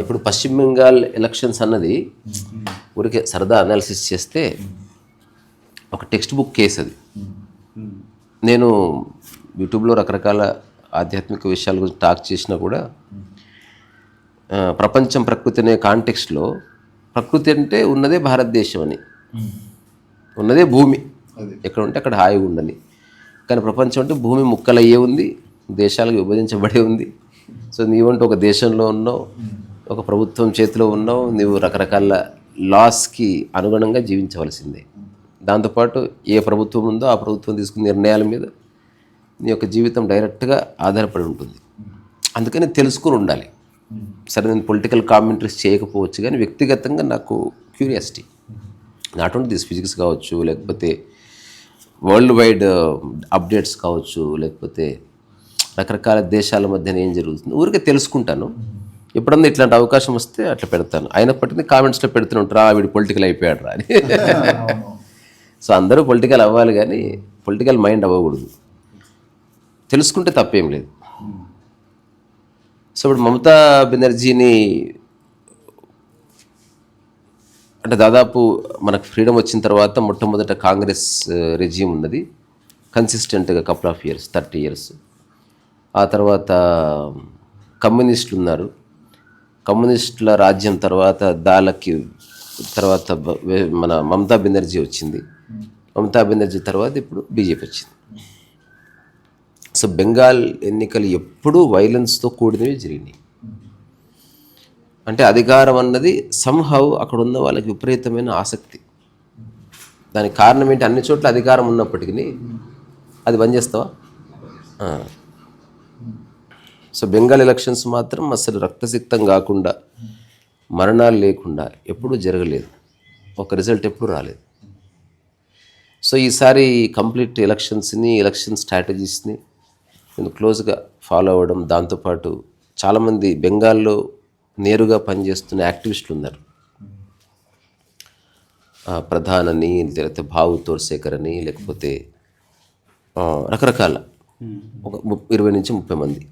ఇప్పుడు పశ్చిమ బెంగాల్ ఎలక్షన్స్ అన్నది ఊరికే సరదా అనాలిసిస్ చేస్తే ఒక టెక్స్ట్ బుక్ కేసు అది. నేను యూట్యూబ్లో రకరకాల ఆధ్యాత్మిక విషయాల గురించి టాక్ చేసినా కూడా ప్రపంచం ప్రకృతి అనే కాంటెక్స్ట్లో ప్రకృతి అంటే ఉన్నదే భారతదేశం అని, ఉన్నదే భూమి, ఎక్కడ ఉంటే అక్కడ హాయిగా ఉండాలి. కానీ ప్రపంచం అంటే భూమి ముక్కలయ్యే ఉంది, దేశాలకు విభజించబడే ఉంది. సో నీవంటూ ఒక దేశంలో ఉన్నావు, ఒక ప్రభుత్వం చేతిలో ఉన్నావు, నువ్వు రకరకాల లాస్కి అనుగుణంగా జీవించవలసిందే. దాంతోపాటు ఏ ప్రభుత్వం ఉందో ఆ ప్రభుత్వం తీసుకునే నిర్ణయాల మీద నీ యొక్క జీవితం డైరెక్ట్గా ఆధారపడి ఉంటుంది. అందుకని తెలుసుకుని ఉండాలి. సరే, నేను పొలిటికల్ కామెంటరీస్ చేయకపోవచ్చు, కానీ వ్యక్తిగతంగా నాకు curiosity, not only this physics కావచ్చు, లేకపోతే వరల్డ్ వైడ్ అప్డేట్స్ కావచ్చు, లేకపోతే రకరకాల దేశాల మధ్యన ఏం జరుగుతుంది ఊరికే తెలుసుకుంటాను. ఎప్పుడన్నా ఇట్లాంటి అవకాశం వస్తే అట్లా పెడతాను. అయినప్పటికీ కామెంట్స్లో పెడుతూ ఉంటారు, వీడు పొలిటికల్ అయిపోయాడు రా అని. సో అందరూ పొలిటికల్ అవ్వాలి, కానీ పొలిటికల్ మైండ్ అవ్వకూడదు. తెలుసుకుంటే తప్పేం లేదు. సో ఇప్పుడు మమతా బెనర్జీని అంటే దాదాపు మనకు ఫ్రీడమ్ వచ్చిన తర్వాత మొట్టమొదట కాంగ్రెస్ రెజ్యూమ్ ఉన్నది కన్సిస్టెంట్గా కపుల్ ఆఫ్ ఇయర్స్, 30 years. ఆ తర్వాత కమ్యూనిస్టులు ఉన్నారు. కమ్యూనిస్టుల రాజ్యం తర్వాత తర్వాత మన మమతా బెనర్జీ వచ్చింది. మమతా బెనర్జీ తర్వాత ఇప్పుడు బీజేపీ వచ్చింది. సో బెంగాల్ ఎన్నికలు ఎప్పుడూ వైలెన్స్తో కూడినవి జరిగినాయి. అంటే అధికారం అన్నది సంహౌ అక్కడ ఉన్న వాళ్ళకి విపరీతమైన ఆసక్తి. దానికి కారణం ఏంటి? అన్ని చోట్ల అధికారం ఉన్నప్పటికీ అది బంద్ చేస్తావా? సో బెంగాల్ ఎలక్షన్స్ మాత్రం అసలు రక్తసిక్తం కాకుండా, మరణాలు లేకుండా ఎప్పుడూ జరగలేదు. ఒక రిజల్ట్ ఎప్పుడూ రాలేదు. సో ఈసారి కంప్లీట్ ఎలక్షన్ స్ట్రాటజీస్ని నేను క్లోజ్గా ఫాలో అవ్వడం, దాంతోపాటు చాలామంది బెంగాల్లో నేరుగా పనిచేస్తున్న యాక్టివిస్టులు ఉన్నారు. ప్రధాన్ అని, లేకపోతే భావు తోర్సేకర్ అని, లేకపోతే రకరకాల ఒక 20 నుంచి 30 మంది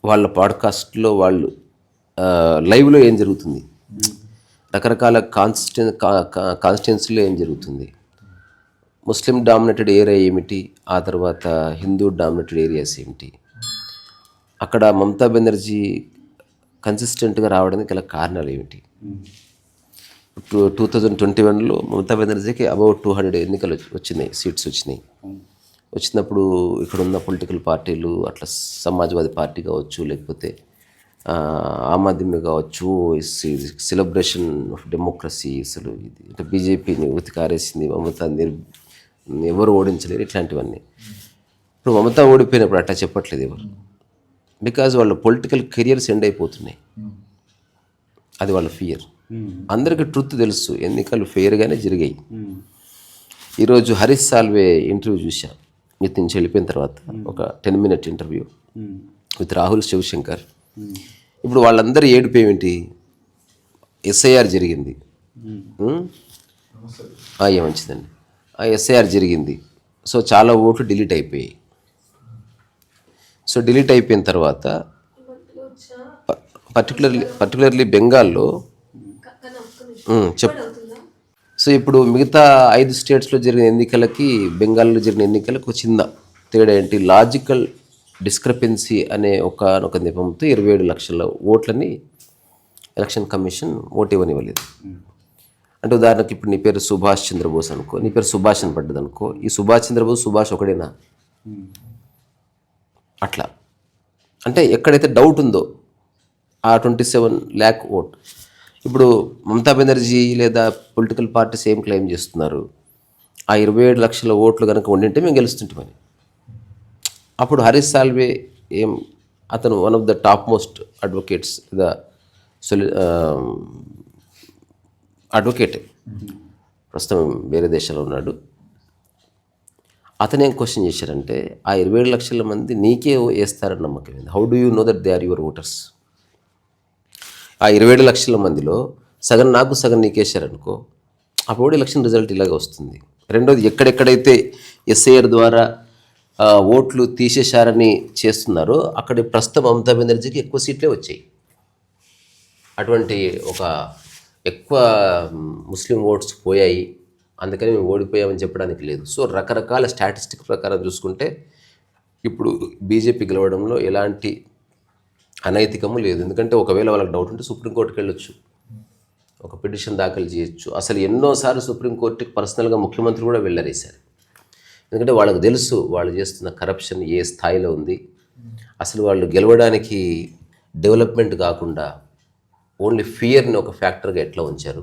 వాళ్ళ పాడ్కాస్ట్లో వాళ్ళు లైవ్లో ఏం జరుగుతుంది, రకరకాల కాన్స్టిట్యున్సీలో ఏం జరుగుతుంది, ముస్లిం డామినేటెడ్ ఏరియా ఏమిటి, ఆ తర్వాత హిందూ డామినేటెడ్ ఏరియాస్ ఏమిటి, అక్కడ మమతా బెనర్జీ కన్సిస్టెంట్గా రావడానికి గల కారణాలు ఏమిటి. 2021లో మమతా బెనర్జీకి అబౌట్ 200 ఎన్నికలు సీట్స్ వచ్చినాయి. వచ్చినప్పుడు ఇక్కడ ఉన్న పొలిటికల్ పార్టీలు, అట్లా సమాజ్వాదీ పార్టీ కావచ్చు, లేకపోతే ఆమ్ ఆద్మీ కావచ్చు, సెలబ్రేషన్ ఆఫ్ డెమోక్రసీ, అసలు ఇది అంటే బీజేపీని ఉతికారేసింది, మమతాని ఎవరు ఓడించలేరు, ఇట్లాంటివన్నీ. ఇప్పుడు మమతా ఓడిపోయినప్పుడు అట్లా చెప్పట్లేదు ఎవరు, బికాజ్ వాళ్ళ పొలిటికల్ కెరియర్స్ ఎండ్ అయిపోతున్నాయి. అది వాళ్ళ ఫియర్. అందరికీ ట్రుత్ తెలుసు, ఎన్నికలు ఫెయిర్గానే జరిగాయి. ఈరోజు హరీష్ సాల్వే ఇంటర్వ్యూ చూసా, మీతో నుంచి వెళ్ళిపోయిన తర్వాత ఒక 10-minute interview with Rahul Shivshankar. ఇప్పుడు వాళ్ళందరూ ఏడుపు ఏమిటి? ఎస్ఐఆర్ జరిగింది, మంచిదండి, ఎస్ఐఆర్ జరిగింది. సో చాలా ఓట్లు డిలీట్ అయిపోయాయి. సో డిలీట్ అయిపోయిన తర్వాత పర్టికులర్లీ బెంగాల్లో సో ఇప్పుడు మిగతా 5 స్టేట్స్లో జరిగిన ఎన్నికలకి, బెంగాల్లో జరిగిన ఎన్నికలకు ఒక చిన్న తేడా ఏంటి? లాజికల్ డిస్క్రపెన్సీ అనే ఒక నెపంతో 27 లక్షల ఓట్లని ఎలక్షన్ కమిషన్ ఓటు ఇవ్వనివ్వలేదు. అంటే ఉదాహరణకి ఇప్పుడు నీ పేరు సుభాష్ చంద్రబోస్ అనుకో, నీ పేరు సుభాష్ అని పడ్డది అనుకో, ఈ సుభాష్ చంద్రబోస్ సుభాష్ ఒకడేనా? అట్లా అంటే ఎక్కడైతే డౌట్ ఉందో ఆ 27 lakh ఓట్. ఇప్పుడు మమతా బెనర్జీ లేదా పొలిటికల్ పార్టీస్ ఏం క్లెయిమ్ చేస్తున్నారు? ఆ 27 లక్షల ఓట్లు కనుక ఉండింటే మేము గెలుస్తుంటామని. అప్పుడు హరీష్ సాల్వే అతను one of the top most advocates, advocate, ప్రస్తుతం వేరే దేశంలో ఉన్నాడు. అతను ఏం క్వశ్చన్ చేశారంటే, ఆ 27 లక్షల మంది నీకే వేస్తారని నమ్మకం ఏంది? How do you know that they are your voters? ఆ 27 లక్షల మందిలో సగం నాకు సగం నీకేశారనుకో, అప్పుడు ఎలక్షన్ రిజల్ట్ ఇలాగే వస్తుంది. రెండోది, ఎక్కడెక్కడైతే ఎస్ఐఆర్ ద్వారా ఓట్లు తీసేశారని చేస్తున్నారో అక్కడ ప్రస్తుతం మమతా బెనర్జీకి ఎక్కువ సీట్లే వచ్చాయి. అటువంటి ఒక ఎక్కువ ముస్లిం ఓట్స్ పోయాయి, అందుకని మేము ఓడిపోయామని చెప్పడానికి లేదు. సో రకరకాల స్టాటిస్టిక్ ప్రకారం చూసుకుంటే ఇప్పుడు బీజేపీ గెలవడంలో ఎలాంటి అనైతికము లేదు. ఎందుకంటే ఒకవేళ వాళ్ళకి డౌట్ ఉంటే సుప్రీంకోర్టుకి వెళ్ళొచ్చు, ఒక పిటిషన్ దాఖలు చేయొచ్చు. అసలు ఎన్నోసార్లు సుప్రీంకోర్టుకి పర్సనల్గా ముఖ్యమంత్రి కూడా వెళ్ళరేశారు. ఎందుకంటే వాళ్ళకు తెలుసు వాళ్ళు చేస్తున్న కరప్షన్ ఏ స్థాయిలో ఉంది. అసలు వాళ్ళు గెలవడానికి డెవలప్మెంట్ కాకుండా ఓన్లీ ఫియర్ని ఒక ఫ్యాక్టర్గా ఎట్లా ఉంచారు.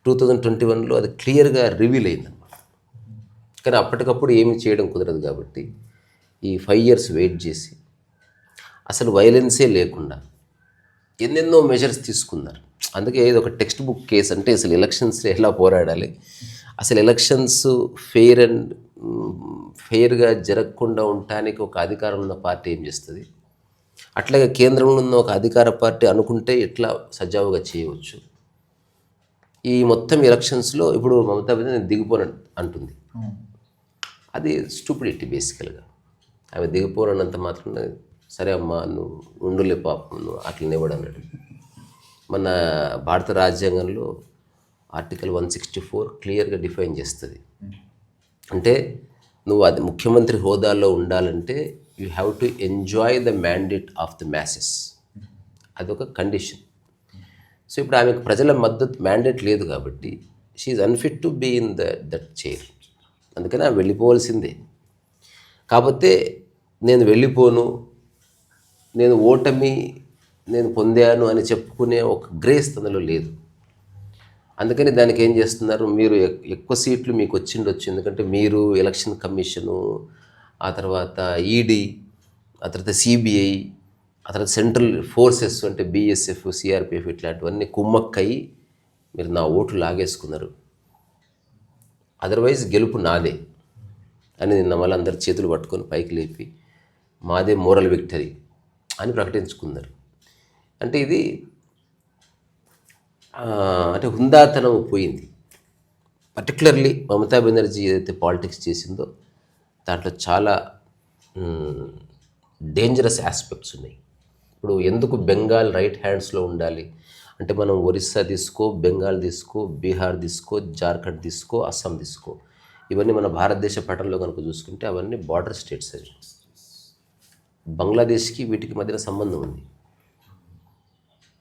2021లో అది క్లియర్గా రివీల్ అయిందన్నమాట. కానీ అప్పటికప్పుడు ఏమి చేయడం కుదరదు కాబట్టి ఈ 5 years వెయిట్ చేసి అసలు వైలెన్సే లేకుండా ఎన్నెన్నో మెజర్స్ తీసుకున్నారు. అందుకే ఇది ఒక టెక్స్ట్ బుక్ కేసు. అంటే అసలు ఎలక్షన్స్ ఎలా పోరాడాలి, అసలు ఎలక్షన్స్ ఫెయిర్గా జరగకుండా ఉండటానికి ఒక అధికారం ఉన్న పార్టీ ఏం చేస్తుంది, అట్లాగే కేంద్రంలో ఉన్న ఒక అధికార పార్టీ అనుకుంటే ఎట్లా సజావుగా చేయవచ్చు. ఈ మొత్తం ఎలక్షన్స్లో ఇప్పుడు మమతా బెనర్జీ నేను దిగిపోను అంటుంది. అది స్టూపిడిటీ బేసికల్గా. ఆమె దిగిపోనంత మాత్రం సరే అమ్మా నువ్వు ఉండులే పాపం నువ్వు అట్లనే కూడా అన్నాడు. మన భారత రాజ్యాంగంలో ఆర్టికల్ 164 క్లియర్గా డిఫైన్ చేస్తుంది. అంటే నువ్వు అది ముఖ్యమంత్రి హోదాలో ఉండాలంటే you have to enjoy the mandate of the masses. అదొక కండిషన్. సో ఇప్పుడు ఆమెకు ప్రజల మద్దతు మ్యాండేట్ లేదు కాబట్టి she's unfit to be in that chair. అందుకని ఆమె వెళ్ళిపోవాల్సిందే. కాకపోతే నేను వెళ్ళిపోను, నేను ఓటమి నేను పొందాను అని చెప్పుకునే ఒక గ్రేస్ తనలో లేదు. అందుకని దానికి ఏం చేస్తున్నారు, మీరు ఎక్కువ సీట్లు మీకు వచ్చిండొచ్చు, ఎందుకంటే మీరు ఎలక్షన్ కమిషను, ఆ తర్వాత ఈడీ, ఆ తర్వాత సిబిఐ, ఆ తర్వాత సెంట్రల్ ఫోర్సెస్ అంటే బిఎస్ఎఫ్, సిఆర్పిఎఫ్ ఇట్లాంటివన్నీ కుమ్మక్కయి మీరు నా ఓట్లు లాగేసుకున్నారు, అదర్వైజ్ గెలుపు నాదే అని నిన్న మళ్ళీ అందరు చేతులు పట్టుకొని పైకి లేపి మాదే మోరల్ విక్టరీ అని ప్రకటించుకున్నారు. అంటే ఇది అంటే హుందాతనం పోయింది. పర్టికులర్లీ మమతా బెనర్జీ ఏదైతే పాలిటిక్స్ చేసిందో దాంట్లో చాలా డేంజరస్ ఆస్పెక్ట్స్ ఉన్నాయి. ఇప్పుడు ఎందుకు బెంగాల్ రైట్ హ్యాండ్స్లో ఉండాలి అంటే మనం ఒరిస్సా తీసుకో, బెంగాల్ తీసుకో, బీహార్ తీసుకో, జార్ఖండ్ తీసుకో, అస్సాం తీసుకో, ఇవన్నీ మన భారతదేశ పటంలో కనుక చూసుకుంటే అవన్నీ బార్డర్ స్టేట్స్. అవి బంగ్లాదేశ్కి వీటికి మధ్యన సంబంధం ఉంది.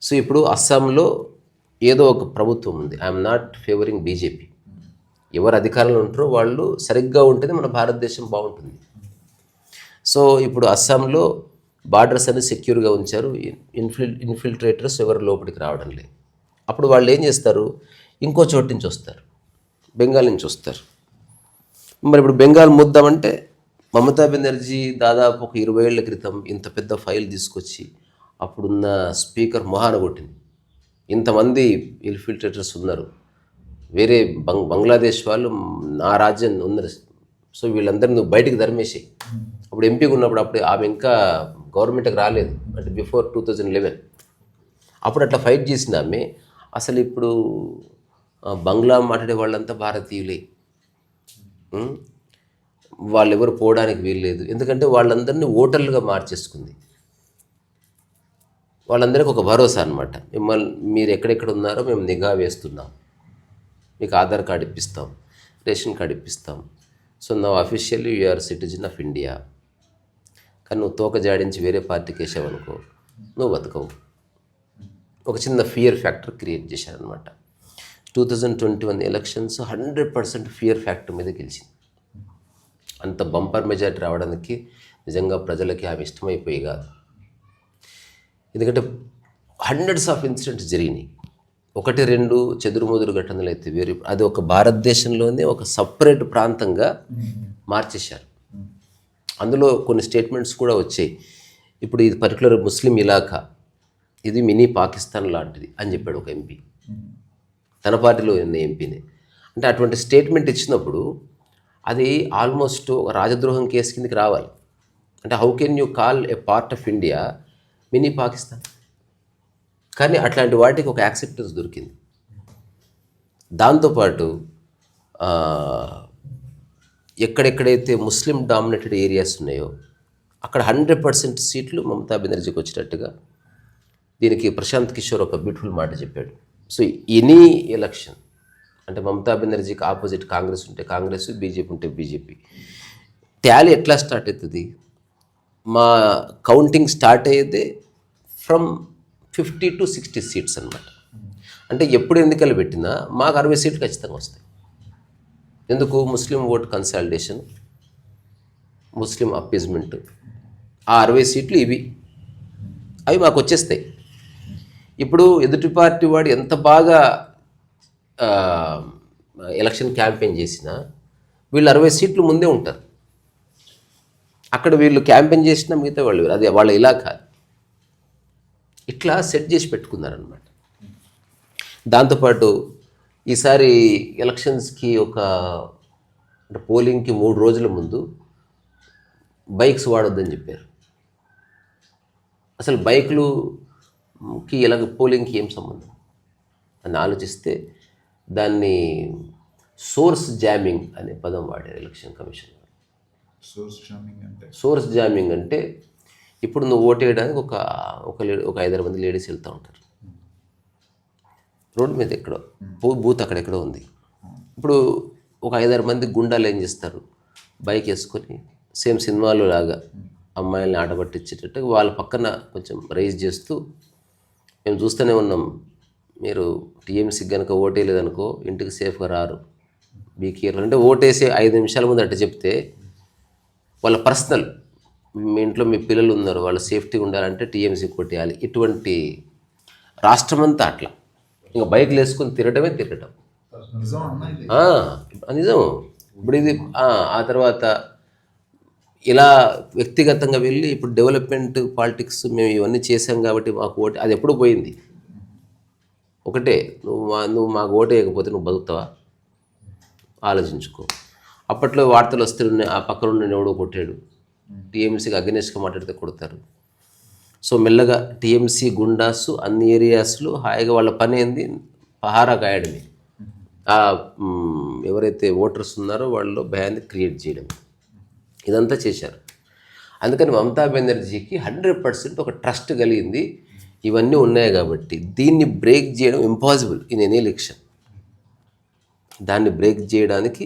సో ఇప్పుడు అస్సాంలో ఏదో ఒక ప్రభుత్వం ఉంది. I'm not favouring BJP. ఎవరు అధికారంలో ఉంటారో వాళ్ళు సరిగ్గా ఉంటేనే మన భారతదేశం బాగుంటుంది. సో ఇప్పుడు అస్సాంలో బార్డర్స్ అన్ని సెక్యూర్గా ఉంచారు, ఇన్ఫిల్ట్రేటర్స్ ఎవరు లోపలికి రావడం లేదు. అప్పుడు వాళ్ళు ఏం చేస్తారు, ఇంకో చోటు నుంచి వస్తారు, బెంగాల్ నుంచి వస్తారు. మరి ఇప్పుడు బెంగాల్ ముద్దామంటే మమతా బెనర్జీ దాదాపు ఒక 20 ఏళ్ల క్రితం ఇంత పెద్ద ఫైల్ తీసుకొచ్చి అప్పుడున్న స్పీకర్ మొహాన కొట్టింది. ఇంతమంది ఇన్ఫిల్ట్రేటర్స్ ఉన్నారు, వేరే బంగ్లాదేశ్ వాళ్ళు నా రాజ్యం ఉన్నారు, సో వీళ్ళందరినీ నువ్వు బయటికి ధర్మేసాయి. అప్పుడు ఎంపీగా ఉన్నప్పుడు అప్పుడు ఆమె ఇంకా గవర్నమెంట్కి రాలేదు, అంటే బిఫోర్ 2011. అప్పుడు అట్లా ఫైట్ చేసిన ఆమె అసలు ఇప్పుడు బంగ్లా మాట్లాడే వాళ్ళంతా భారతీయులే, వాళ్ళు ఎవరు పోవడానికి వీల్లేదు, ఎందుకంటే వాళ్ళందరినీ ఓటర్లుగా మార్చేసుకుంది. వాళ్ళందరికీ ఒక భరోసా అనమాట, మిమ్మల్ని మీరు ఎక్కడెక్కడ ఉన్నారో మేము నిఘా వేస్తున్నాం, మీకు ఆధార్ కార్డు ఇప్పిస్తాం, రేషన్ కార్డు ఇప్పిస్తాం, సో నా officially you are citizen of India. కానీ నువ్వు తోక జాడించి వేరే పార్టీకి వేసావనుకో నువ్వు బతకవు. ఒక చిన్న ఫియర్ ఫ్యాక్టర్ క్రియేట్ చేశారనమాట. 2021 ఎలక్షన్స్ 100% ఫియర్ ఫ్యాక్టర్ మీద గెలిచింది. అంత బంపర్ మెజారిటీ రావడానికి నిజంగా ప్రజలకి ఆమె ఇష్టమైపోయి కాదు. ఎందుకంటే హండ్రెడ్స్ ఆఫ్ ఇన్సిడెంట్స్ జరిగినాయి. 1-2 చెదురుమదురు ఘటనలు అయితే వేరు, అది ఒక భారతదేశంలోనే ఒక సపరేట్ ప్రాంతంగా మార్చేశారు. అందులో కొన్ని స్టేట్మెంట్స్ కూడా వచ్చాయి. ఇప్పుడు ఇది పర్టికులర్ ముస్లిం ఇలాఖా, ఇది మినీ పాకిస్తాన్ లాంటిది అని చెప్పాడు ఒక ఎంపీ, తన పార్టీలో ఉన్న ఎంపీని. అంటే అటువంటి స్టేట్మెంట్ ఇచ్చినప్పుడు అది ఆల్మోస్ట్ ఒక రాజద్రోహం కేసు కిందకి రావాలి. అంటే how can you call A part of India mini Pakistan? కానీ అట్లాంటి వాటికి ఒక యాక్సెప్టెన్స్ దొరికింది. దాంతోపాటు ఎక్కడెక్కడైతే ముస్లిం డామినేటెడ్ ఏరియాస్ ఉన్నాయో అక్కడ 100% సీట్లు మమతా బెనర్జీకి వచ్చినట్టుగా దీనికి ప్రశాంత్ కిషోర్ ఒక బ్యూటిఫుల్ మాట చెప్పాడు. సో ఎనీ ఎలక్షన్ అంటే మమతా బెనర్జీకి ఆపోజిట్ కాంగ్రెస్ ఉంటే కాంగ్రెస్, బీజేపీ ఉంటే బీజేపీ, ట్యాలీ ఎట్లా స్టార్ట్ అవుతుంది? మా కౌంటింగ్ స్టార్ట్ అయ్యేదే ఫ్రమ్ 50 to 60 సీట్స్ అనమాట. అంటే ఎప్పుడు ఎన్నికలు పెట్టినా మాకు 60 సీట్లు ఖచ్చితంగా వస్తాయి. ఎందుకు? ముస్లిం ఓట్ కన్సాలిడేషన్, ముస్లిం అప్పీజ్మెంట్, ఆ 60 సీట్లు ఇవి, అవి మాకు వచ్చేస్తాయి. ఇప్పుడు ఎదుటి పార్టీ వాడు ఎంత బాగా ఎలక్షన్ క్యాంపెయిన్ చేసినా వీళ్ళు 60 సీట్లు ముందే ఉంటారు. అక్కడ వీళ్ళు క్యాంపెయిన్ చేసినా మిగతా వాళ్ళు అది వాళ్ళ ఇలా కాదు, ఇట్లా సెట్ చేసి పెట్టుకున్నారనమాట. దాంతోపాటు ఈసారి ఎలక్షన్స్కి అంటే పోలింగ్కి 3 రోజుల ముందు బైక్స్ వాడొద్దని చెప్పారు. అసలు బైకులుకి పోలింగ్కి ఏం సంబంధం అని ఆలోచిస్తే దాన్ని సోర్స్ జామింగ్ అనే పదం వాడారు ఎలక్షన్ కమిషన్. సోర్స్ జామింగ్ అంటే ఇప్పుడు నువ్వు ఓటేయడానికి ఒక 5-6 మంది లేడీస్ వెళ్తూ ఉంటారు రోడ్డు మీద, ఎక్కడో బూత్ అక్కడెక్కడో ఉంది. ఇప్పుడు ఒక 5-6 మంది గుండాలు ఏం చేస్తారు, బైక్ వేసుకొని సేమ్ సినిమాలో లాగా అమ్మాయిల్ని ఆటపట్టించేటట్టు వాళ్ళ పక్కన కొంచెం రైజ్ చేస్తూ, మేము చూస్తూనే ఉన్నాం, మీరు టీఎంసీకి కనుక ఓటేయలేదనుకో ఇంటికి సేఫ్గా రారు, బీ కేర్ఫుల్ అంటే ఓటేసే 5 నిమిషాల ముందు అట్ట చెప్తే వాళ్ళ పర్సనల్, మీ ఇంట్లో మీ పిల్లలు ఉన్నారు వాళ్ళ సేఫ్టీ ఉండాలంటే టీఎంసీ కొట్టేయాలి. ఇటువంటి రాష్ట్రమంతా అట్లా ఇంకా బైక్లు వేసుకొని తిరగటం. నిజం. ఇప్పుడు ఇది ఆ తర్వాత ఇలా వ్యక్తిగతంగా వెళ్ళి ఇప్పుడు డెవలప్మెంట్ పాలిటిక్స్ మేము ఇవన్నీ చేసాం కాబట్టి మాకు ఓటు, అది ఎప్పుడు పోయింది. ఒకటే, నువ్వు మాకు ఓటు వేయకపోతే నువ్వు బతుకుతావా ఆలోచించుకో. అప్పట్లో వార్తలు వస్తున్నాయి, ఆ పక్కన ఉన్న ఎవడో కొట్టాడు, టీఎంసీకి అగెనిస్ట్గా మాట్లాడితే కొడతారు. సో మెల్లగా టీఎంసీ గుండాస్ అన్ని ఏరియాస్లో హాయిగా వాళ్ళ పని ఏంది, పహారా కాయడమే. ఎవరైతే ఓటర్స్ ఉన్నారో వాళ్ళలో భయాన్ని క్రియేట్ చేయడం, ఇదంతా చేశారు. అందుకని మమతా బెనర్జీకి 100% ఒక ట్రస్ట్ కలిగింది. ఇవన్నీ ఉన్నాయి కాబట్టి దీన్ని బ్రేక్ చేయడం ఇంపాసిబుల్ ఇన్ ఎనీ ఎలక్షన్. దాన్ని బ్రేక్ చేయడానికి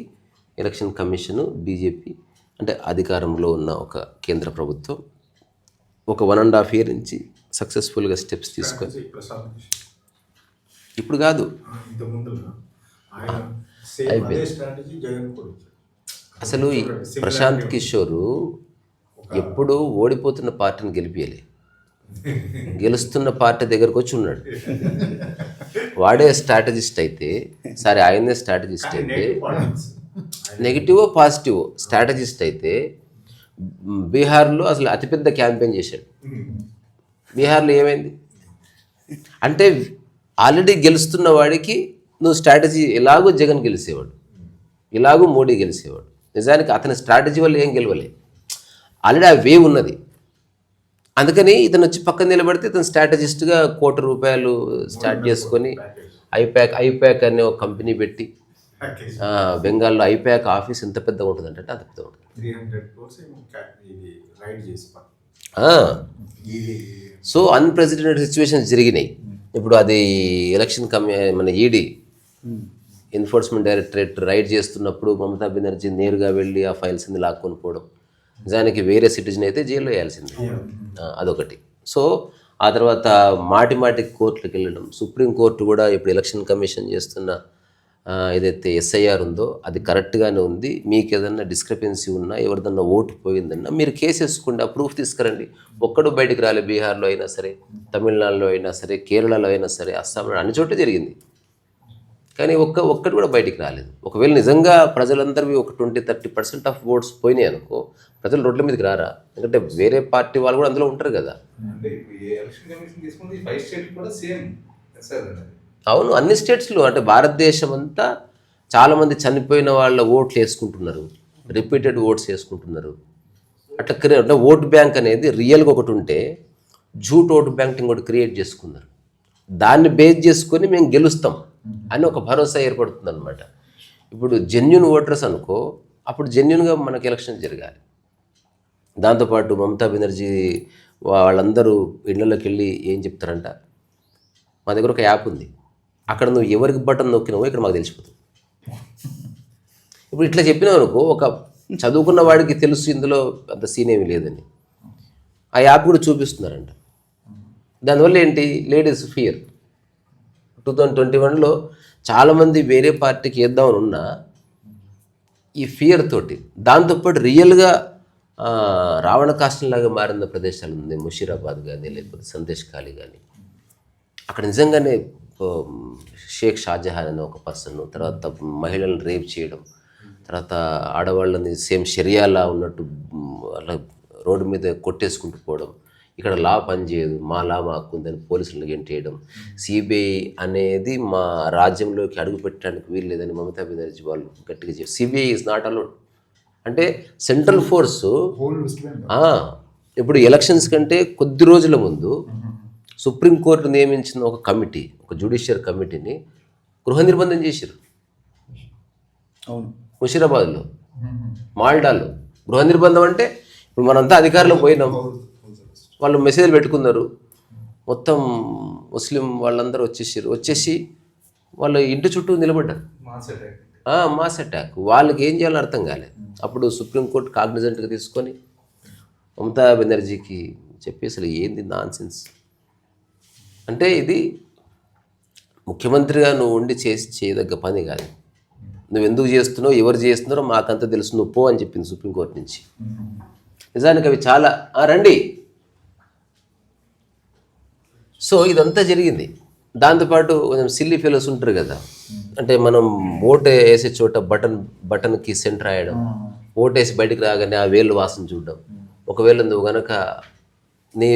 ఎలక్షన్ కమిషను, బీజేపీ అంటే అధికారంలో ఉన్న ఒక కేంద్ర ప్రభుత్వం ఒక 1.5 year నుంచి సక్సెస్ఫుల్గా స్టెప్స్ తీసుకొని, ఇప్పుడు కాదు అయిపోయింది. అసలు ప్రశాంత్ కిషోరు ఎప్పుడు ఓడిపోతున్న పార్టీని గెలిపియలే, గెలుస్తున్న పార్టీ దగ్గరకు వచ్చి ఉన్నాడు. వాడే స్ట్రాటజిస్ట్ అయితే, సరే ఆయనే స్ట్రాటజిస్ట్ అయితే, నెగిటివో పాజిటివో స్ట్రాటజిస్ట్ అయితే బీహార్లో అసలు అతిపెద్ద క్యాంపెయిన్ చేశాడు. బీహార్లో ఏమైంది అంటే ఆల్రెడీ గెలుస్తున్న వాడికి నువ్వు స్ట్రాటజీ, ఎలాగో జగన్ గెలిచేవాడు, ఎలాగో మోడీ గెలిచేవాడు. నిజానికి అతని స్ట్రాటజీ వల్ల ఏం గెలవలే, ఆల్రెడీ ఆ వేవ్ ఉన్నది. అందుకని ఇతను వచ్చి పక్కన నిలబడితే ఇతను స్ట్రాటజిస్ట్గా ₹1 కోటి స్టార్ట్ చేసుకొని ఐప్యాక్ అనే ఒక కంపెనీ పెట్టి, బెంగాల్లో ఐప్యాక్ ఆఫీస్ ఎంత పెద్దగా ఉంటుంది అంటే అంత పెద్దగా ఉంటుంది. సో అన్ప్రెసిడెంటెడ్ సిచ్యువేషన్స్ జరిగినాయి. ఇప్పుడు అది ఎలక్షన్ మన ఈడీ ఎన్ఫోర్స్మెంట్ డైరెక్టరేట్ రైడ్ చేస్తున్నప్పుడు మమతా బెనర్జీ నేరుగా వెళ్ళి ఆ ఫైల్స్ ని లాక్కొని పోవడం, నిజానికి వేరే సిటిజన్ అయితే జైల్లో వేయాల్సింది, అదొకటి. సో ఆ తర్వాత మాటి కోర్టులకు వెళ్ళడం, సుప్రీంకోర్టు కూడా ఇప్పుడు ఎలక్షన్ కమిషన్ చేస్తున్న ఏదైతే ఎస్ఐఆర్ ఉందో అది కరెక్ట్గానే ఉంది, మీకు ఏదన్నా డిస్క్రిపెన్సీ ఉన్నా, ఎవరిదన్నా ఓటు పోయిందన్నా మీరు కేసు వేసుకుంటే ఆ ప్రూఫ్ తీసుకురండి. ఒక్కడు బయటికి రాలే, బీహార్లో అయినా సరే, తమిళనాడులో అయినా సరే, కేరళలో అయినా సరే, అస్సాంలో అన్ని చోట్ల జరిగింది. కానీ ఒక్కటి కూడా బయటికి రాలేదు. ఒకవేళ నిజంగా ప్రజలందరివి ఒక 20-30% ఆఫ్ ఓట్స్ పోయినాయి అనుకో, ప్రజలు రోడ్ల మీదకి రారా? ఎందుకంటే వేరే పార్టీ వాళ్ళు కూడా అందులో ఉంటారు కదా. అవును, అన్ని స్టేట్స్లో అంటే భారతదేశం అంతా చాలామంది చనిపోయిన వాళ్ళ ఓట్లు వేసుకుంటున్నారు, రిపీటెడ్ ఓట్స్ వేసుకుంటున్నారు. అట్లా అంటే ఓట్ బ్యాంక్ అనేది రియల్గా ఒకటి ఉంటే జూట్ ఓట్ బ్యాంక్ ఇంకోటి క్రియేట్ చేసుకున్నారు. దాన్ని బేస్ చేసుకొని మేము గెలుస్తాం అని ఒక భరోసా ఏర్పడుతుంది అనమాట. ఇప్పుడు జెన్యున్ ఓటర్స్ అనుకో, అప్పుడు జెన్యున్గా మనకు ఎలక్షన్ జరగాలి. దాంతోపాటు మమతా బెనర్జీ వాళ్ళందరూ ఇళ్ళలోకి వెళ్ళి ఏం చెప్తారంట, మా దగ్గర ఒక యాప్ ఉంది, అక్కడ నువ్వు ఎవరికి బటన్ నొక్కినావో ఇక్కడ మాకు తెలిసిపోతుంది. ఇప్పుడు ఇట్లా చెప్పినావు అనుకో, ఒక చదువుకున్న వాడికి తెలుసు ఇందులో అంత సీన్ ఏమీ లేదని. ఆ యాప్ కూడా చూపిస్తున్నారంట. దానివల్ల ఏంటి, లేడీస్ ఫియర్. 2021లో చాలామంది వేరే పార్టీకి వేద్దామని ఉన్నా ఈ ఫియర్ తోటి. దాంతోపాటు రియల్గా రావణ కాష్టంలాగా మారిన ప్రదేశాలు ఉంది, ముషీరాబాద్ కానీ లేకపోతే సందేశ్ ఖాళీ కానీ. అక్కడ నిజంగానే షేక్ షాజహాన్ అనే ఒక పర్సన్, తర్వాత మహిళలను రేప్ చేయడం, తర్వాత ఆడవాళ్ళని సేమ్ షరియాలా ఉన్నట్టు అలా రోడ్డు మీద కొట్టేసుకుంటూ పోవడం. ఇక్కడ లా పనిచేయదు, మా లా మాకు ఉందని పోలీసులను గెంటేయడం. సిబిఐ అనేది మా రాజ్యంలోకి అడుగు పెట్టడానికి వీలు లేదని మమతా బెనర్జీ వాళ్ళు గట్టిగా చెప్పారు. CBI is not allowed. అంటే సెంట్రల్ ఫోర్సు ఇప్పుడు ఎలక్షన్స్ కంటే కొద్ది రోజుల ముందు సుప్రీంకోర్టు నియమించిన ఒక కమిటీ, ఒక జ్యుడిషియల్ కమిటీని గృహ నిర్బంధం చేశారు. ముషీరాబాద్లో, మాల్డాలో గృహ నిర్బంధం. అంటే ఇప్పుడు మనంతా అధికారంలో పోయినాం, వాళ్ళు మెసేజ్లు పెట్టుకున్నారు, మొత్తం ముస్లిం వాళ్ళందరూ వచ్చేసి వాళ్ళ ఇంటి చుట్టూ నిలబడ్డారు. Mass attack. వాళ్ళకి ఏం చేయాలో అర్థం కాలేదు. అప్పుడు సుప్రీంకోర్టు కాగ్నిజెంట్గా తీసుకొని మమతా బెనర్జీకి చెప్పి అసలు ఏంది నాన్సెన్స్ అంటే, ఇది ముఖ్యమంత్రిగా నువ్వు ఉండి చేయదగ్గ పని కాదు, నువ్వు ఎందుకు చేస్తున్నావు, ఎవరు చేస్తున్నారో మాకంతా తెలుసు, నువ్వు పో అని చెప్పింది సుప్రీంకోర్టు నుంచి. నిజానికి అవి చాలా రండి. సో ఇదంతా జరిగింది. దాంతోపాటు కొంచెం సిల్లీ ఫెలోస్ ఉంటారు కదా, అంటే మనం ఓటు వేసే చోట బటన్కి సెంటర్ రాయడం, ఓటు వేసి బయటికి రాగానే ఆ వేలు వాసన చూడడం. ఒకవేళ నువ్వు కనుక నీ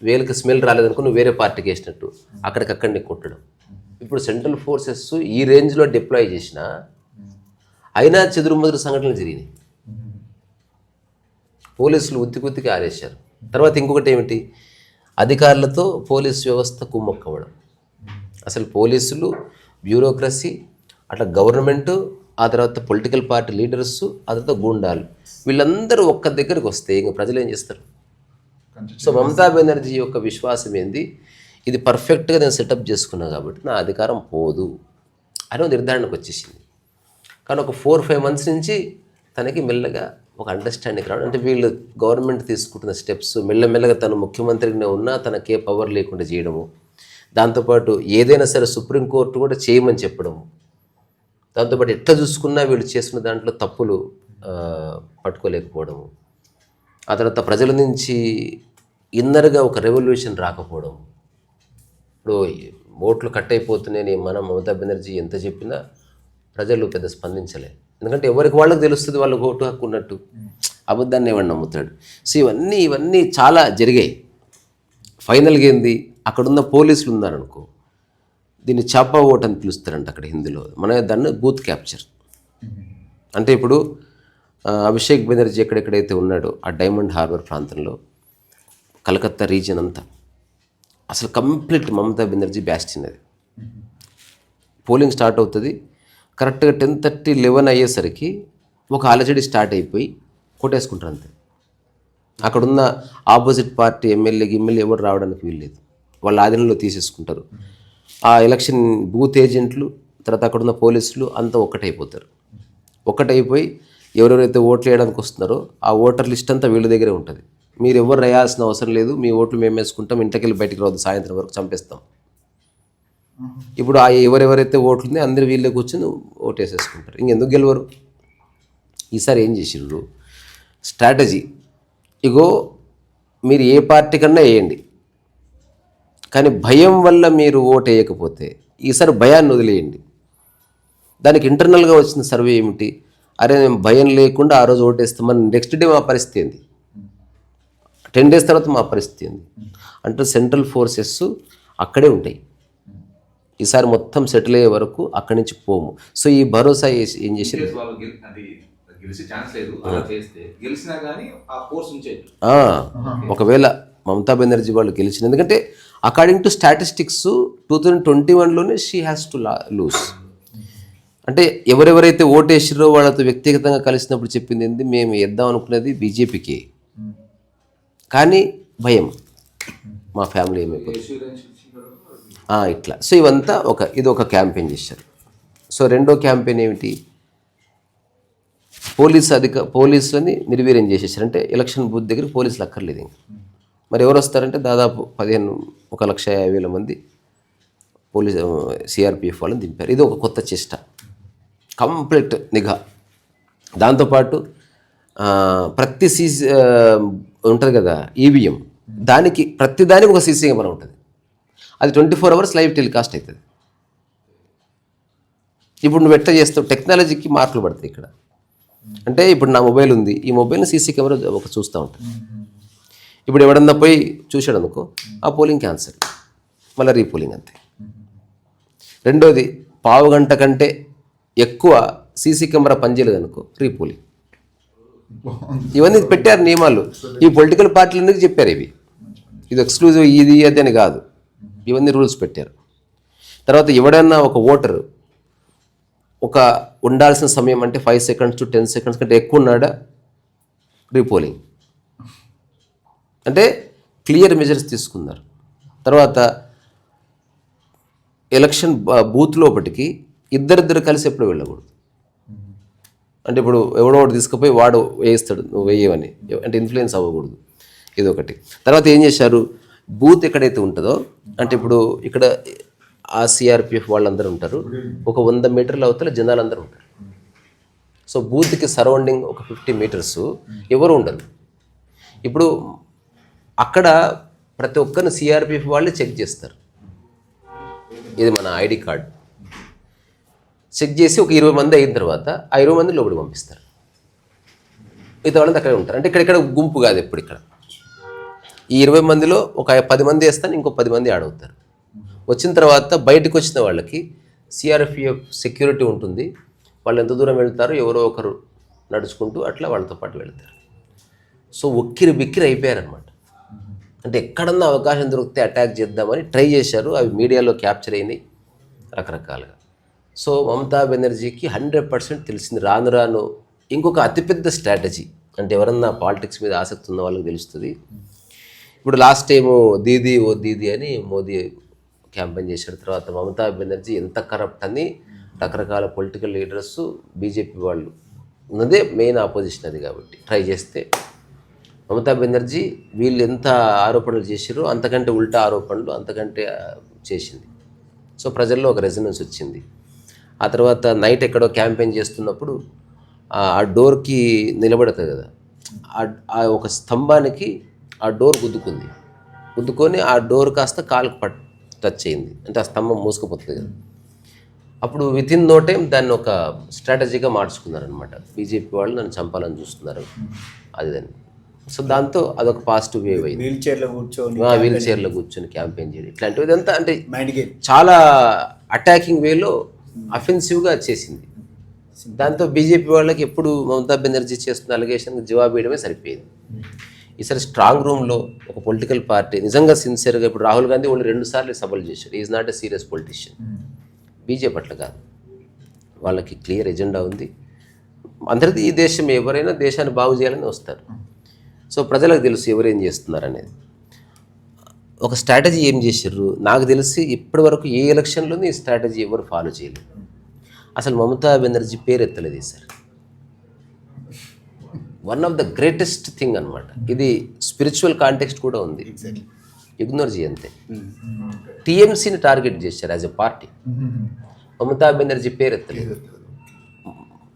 వేలుకి స్మెల్ రాలేదనుకో నువ్వు వేరే పార్టీకి వేసినట్టు అక్కడికక్కడిని కొట్టడం. ఇప్పుడు సెంట్రల్ ఫోర్సెస్ ఈ రేంజ్లో డిప్లాయ్ చేసిన అయినా చెదురుమదురు సంఘటనలు జరిగినాయి. పోలీసులు ఉత్తికి ఆరేశారు. తర్వాత ఇంకొకటి ఏమిటి, అధికారులతో పోలీస్ వ్యవస్థ కుమ్మక్కవడం. అసలు పోలీసులు, బ్యూరోక్రసీ, అట్లా గవర్నమెంటు, ఆ తర్వాత పొలిటికల్ పార్టీ లీడర్స్, ఆ తర్వాత గూండాలు, వీళ్ళందరూ ఒక్క దగ్గరికి వస్తే ఇంక ప్రజలు ఏం చేస్తారు? సో మమతా బెనర్జీ యొక్క విశ్వాసం ఏంది, ఇది పర్ఫెక్ట్గా నేను సెటప్ చేసుకున్నా కాబట్టి నా అధికారం పోదు అని నిర్ధారణకు వచ్చేసింది. కానీ ఒక 4-5 months నుంచి తనకి మెల్లగా ఒక అండర్స్టాండింగ్ రావడం. అంటే వీళ్ళు గవర్నమెంట్ తీసుకుంటున్న స్టెప్స్ మెల్లమెల్లగా తను ముఖ్యమంత్రిగానే ఉన్నా తనకే పవర్ లేకుండా చేయడము, దాంతోపాటు ఏదైనా సరే సుప్రీంకోర్టు కూడా చేయమని చెప్పడము, దాంతోపాటు ఎట్లా చూసుకున్నా వీళ్ళు చేస్తున్న దాంట్లో తప్పులు పట్టుకోలేకపోవడము, ఆ తర్వాత ప్రజల నుంచి ఇన్నర్గా ఒక రెవల్యూషన్ రాకపోవడం. ఇప్పుడు ఓట్లు కట్ అయిపోతున్నాయని మనం మమతా బెనర్జీ ఎంత చెప్పినా ప్రజలు పెద్ద స్పందించలే. ఎందుకంటే ఎవరికి వాళ్ళకి తెలుస్తుంది వాళ్ళకి ఓటు హక్కు ఉన్నట్టు, అబద్ధాన్ని ఎవరు నమ్ముతాడు. సో ఇవన్నీ చాలా జరిగాయి. ఫైనల్గా ఏంది, అక్కడున్న పోలీసులు ఉన్నారనుకో, దీన్ని చాపా ఓట్ అని పిలుస్తారంట అక్కడ హిందీలో, మన దాన్ని బూత్ క్యాప్చర్. అంటే ఇప్పుడు అభిషేక్ బెనర్జీ ఎక్కడెక్కడైతే ఉన్నాడో ఆ డైమండ్ హార్బర్ ప్రాంతంలో, కలకత్తా రీజియన్ అంతా అసలు కంప్లీట్ మమతా బెనర్జీ బ్యాస్టిన్. అది పోలింగ్ స్టార్ట్ అవుతుంది, కరెక్ట్గా 10:30, 11 అయ్యేసరికి ఒక అలజడి స్టార్ట్ అయిపోయి కొట్టేసుకుంటారు అంతే. అక్కడున్న ఆపోజిట్ పార్టీ ఎమ్మెల్యే ఎవరు రావడానికి వీల్లేదు, వాళ్ళ ఆధీనంలో తీసేసుకుంటారు. ఆ ఎలక్షన్ బూత్ ఏజెంట్లు, తర్వాత అక్కడున్న పోలీసులు అంతా ఒక్కటైపోతారు. ఒక్కటైపోయి ఎవరెవరైతే ఓట్లు వేయడానికి వస్తున్నారో ఆ ఓటర్ లిస్ట్ అంతా వీళ్ళ దగ్గరే ఉంటుంది. మీరు ఎవరు రాయాల్సిన అవసరం లేదు, మీ ఓట్లు మేము వేసుకుంటాం, ఇంటికెళ్ళి బయటికి రావద్దు, సాయంత్రం వరకు చంపేస్తాం. ఇప్పుడు ఆ ఎవరెవరైతే ఓట్లు ఉన్నాయో అందరు వీళ్ళే కూర్చొని ఓటు వేసేసుకుంటారు. ఇంకెందుకు గెలవరు? ఈసారి ఏం చేసిండ్రు స్ట్రాటజీ, ఇగో మీరు ఏ పార్టీ కన్నా వేయండి, కానీ భయం వల్ల మీరు ఓటు వేయకపోతే ఈసారి భయాన్ని వదిలేయండి. దానికి ఇంటర్నల్గా వచ్చిన సర్వే ఏమిటి, అరే మేము భయం లేకుండా ఆ రోజు ఓటేస్తామని నెక్స్ట్ డే మా పరిస్థితి ఏంది, 10 days తర్వాత మా పరిస్థితి ఏంది అంటే సెంట్రల్ ఫోర్సెస్ అక్కడే ఉంటాయి. ఈసారి మొత్తం సెటిల్ అయ్యే వరకు అక్కడి నుంచి పోము. సో ఈ భరోసా ఏం చేశారు, ఒకవేళ మమతా బెనర్జీ వాళ్ళు గెలిచిన, ఎందుకంటే అకార్డింగ్ టు స్టాటిస్టిక్స్ 2021లోనే షీ హ్యాస్ టు లూస్. అంటే ఎవరెవరైతే ఓటేసిరో వాళ్ళతో వ్యక్తిగతంగా కలిసినప్పుడు చెప్పింది ఏంది, మేము వేద్దాం అనుకునేది బీజేపీకి, కానీ భయం, మా ఫ్యామిలీ ఏమైపోతుంది ఇట్లా. సో ఇవంతా ఇది ఒక క్యాంపెయిన్ చేశారు. సో రెండో క్యాంపెయిన్ ఏమిటి, పోలీసులని నిర్వీర్యం చేసేసారు. అంటే ఎలక్షన్ బూత్ దగ్గర పోలీసులు అక్కర్లేదు ఇంకా. మరి ఎవరు వస్తారంటే దాదాపు 1,50,000 మంది సిఆర్పిఎఫ్ వాళ్ళని దింపారు. ఇది ఒక కొత్త చేష్ట, కంప్లీట్ నిఘా. దాంతోపాటు ప్రతి సీసీ ఉంటుంది కదా ఈవీఎం, ప్రతిదానికి ఒక సీసీ కెమెరా ఉంటుంది. అది 24 hours లైవ్ టెలికాస్ట్ అవుతుంది. ఇప్పుడు నువ్వు ఎట్లా చేస్తావు, టెక్నాలజీకి మార్కులు పడతాయి ఇక్కడ. అంటే ఇప్పుడు నా మొబైల్ ఉంది, ఈ మొబైల్ని సీసీ కెమెరా చూస్తూ ఉంటుంది. ఇప్పుడు ఎవడన్నా పోయి చూశాడు అనుకో, ఆ పోలింగ్ క్యాన్సల్, మళ్ళీ రీపోలింగ్ అంతే. రెండోది, పావు గంట కంటే ఎక్కువ సీసీ కెమెరా పనిచేయలేదు అనుకో, రీపోలింగ్. ఇవన్నీ పెట్టారు నియమాలు. ఈ పొలిటికల్ పార్టీలన్నీ చెప్పారు ఇవి. ఇది ఎక్స్క్లూజివ్ ఇది అది అని కాదు, ఇవన్నీ రూల్స్ పెట్టారు. తర్వాత ఎవడన్నా ఒక ఓటరు ఉండాల్సిన సమయం అంటే 5 seconds to 10 seconds కంటే ఎక్కువ ఉన్నాడా, రీపోలింగ్. అంటే క్లియర్ మెజర్స్ తీసుకున్నారు. తర్వాత ఎలక్షన్ బూత్ లోపటికి ఇద్దరిద్దరు కలిసి ఎప్పుడు వెళ్ళకూడదు. అంటే ఇప్పుడు ఎవడో ఒకటి తీసుకుపోయి వాడు వేయిస్తాడు, నువ్వు వేయవని, అంటే ఇన్ఫ్లుయెన్స్ అవ్వకూడదు, ఇదొకటి. తర్వాత ఏం చేశారు, బూత్ ఎక్కడైతే ఉంటుందో, అంటే ఇప్పుడు ఇక్కడ ఆ సిఆర్పిఎఫ్ వాళ్ళందరూ ఉంటారు, ఒక 100 మీటర్ల అవతల జనాలందరూ ఉంటారు. సో బూత్కి సరౌండింగ్ ఒక 50 meters ఎవరు ఉండరు. ఇప్పుడు అక్కడ ప్రతి ఒక్కరిని సిఆర్పిఎఫ్ వాళ్ళే చెక్ చేస్తారు. ఇది మన ఐడి కార్డ్ చెక్ చేసి ఒక 20 మంది అయిన తర్వాత ఆ 20 మంది లోపలికి పంపిస్తారు. మిగతా వాళ్ళంతా అక్కడే ఉంటారు. అంటే ఇక్కడ గుంపు కాదు. ఎప్పుడు ఇక్కడ ఈ 20 మందిలో ఒక 10 మంది వేస్తాను, ఇంకో 10 మంది యాడ్ అవుతారు. వచ్చిన తర్వాత బయటకు వచ్చిన వాళ్ళకి సిఆర్పిఎఫ్ సెక్యూరిటీ ఉంటుంది. వాళ్ళు ఎంత దూరం వెళ్తారో ఎవరో ఒకరు నడుచుకుంటూ అట్లా వాళ్ళతో పాటు వెళ్తారు. సో ఉక్కిరి బిక్కిరి అయిపోయారనమాట. అంటే ఎక్కడన్నా అవకాశం దొరికితే అటాక్ చేద్దామని ట్రై చేశారు. అవి మీడియాలో క్యాప్చర్ అయినాయి రకరకాలుగా. సో మమతా బెనర్జీకి 100% తెలిసింది. రాను రాను ఇంకొక అతిపెద్ద స్ట్రాటజీ, అంటే ఎవరన్నా పాలిటిక్స్ మీద ఆసక్తి ఉన్న వాళ్ళకి తెలుస్తుంది. ఇప్పుడు లాస్ట్ టైము దీదీ ఓ దీదీ అని మోదీ క్యాంపెయిన్ చేసిన తర్వాత మమతా బెనర్జీ ఎంత కరప్ట్ అని రకరకాల పొలిటికల్ లీడర్స్, బీజేపీ వాళ్ళు ఉన్నదే మెయిన్ ఆపోజిషన్ అది కాబట్టి ట్రై చేస్తే మమతా బెనర్జీ వీళ్ళు ఎంత ఆరోపణలు చేశారో అంతకంటే ఉల్టా ఆరోపణలు అంతకంటే చేసింది. సో ప్రజల్లో ఒక రెజొనెన్స్ వచ్చింది. ఆ తర్వాత నైట్ ఎక్కడో క్యాంపెయిన్ చేస్తున్నప్పుడు ఆ డోర్కి నిలబడుతుంది కదా, ఆ ఒక స్తంభానికి ఆ డోర్ గుద్దుకొని ఆ డోర్ కాస్త కాలుకు టచ్ అయింది. అంటే ఆ స్తంభం మూసుకుపోతుంది కదా. అప్పుడు వితిన్ నో టైం దాన్ని ఒక స్ట్రాటజీగా మార్చుకున్నారనమాట. బీజేపీ వాళ్ళు నన్ను చంపాలని చూస్తున్నారు అది దాన్ని. సో దాంతో అదొక పాజిటివ్ వేవ్ అయింది. వీల్ చైర్లో కూర్చొని క్యాంపెయిన్ చేయడం ఇట్లాంటివి ఇదంతా అంటే చాలా అటాకింగ్ వేలో అఫెన్సివ్గా చేసింది. దాంతో బీజేపీ వాళ్ళకి ఎప్పుడు మమతా బెనర్జీ చేస్తున్న అలిగేషన్కి జవాబు వేయడమే సరిపోయింది. ఈసారి స్ట్రాంగ్ రూమ్లో ఒక పొలిటికల్ పార్టీ నిజంగా సిన్సియర్గా, ఇప్పుడు రాహుల్ గాంధీ వాళ్ళు 2 సార్లు సభలు చేశారు. Is not a serious politician. BJP అట్లా కాదు, వాళ్ళకి క్లియర్ ఎజెండా ఉంది. అందరిది ఈ దేశం, ఎవరైనా దేశాన్ని బాగు చేయాలని వస్తారు. సో ప్రజలకు తెలుసు ఎవరేం చేస్తున్నారు అనేది. ఒక స్ట్రాటజీ ఏం చేశారు నాకు తెలిసి ఇప్పటి వరకు ఏ ఎలక్షన్లోనే ఈ స్ట్రాటజీ ఎవరు ఫాలో చేయలేదు. అసలు మమతా బెనర్జీ పేరు ఎత్తలేదు sir. One of the greatest thing అనమాట. ఇది స్పిరిచువల్ కాంటెక్స్ట్ కూడా ఉంది. ఇగ్నోర్ చేయంతే. టీఎంసీని టార్గెట్ చేశారు as a party. Mamata Banerjee పేరు ఎత్తలేదు.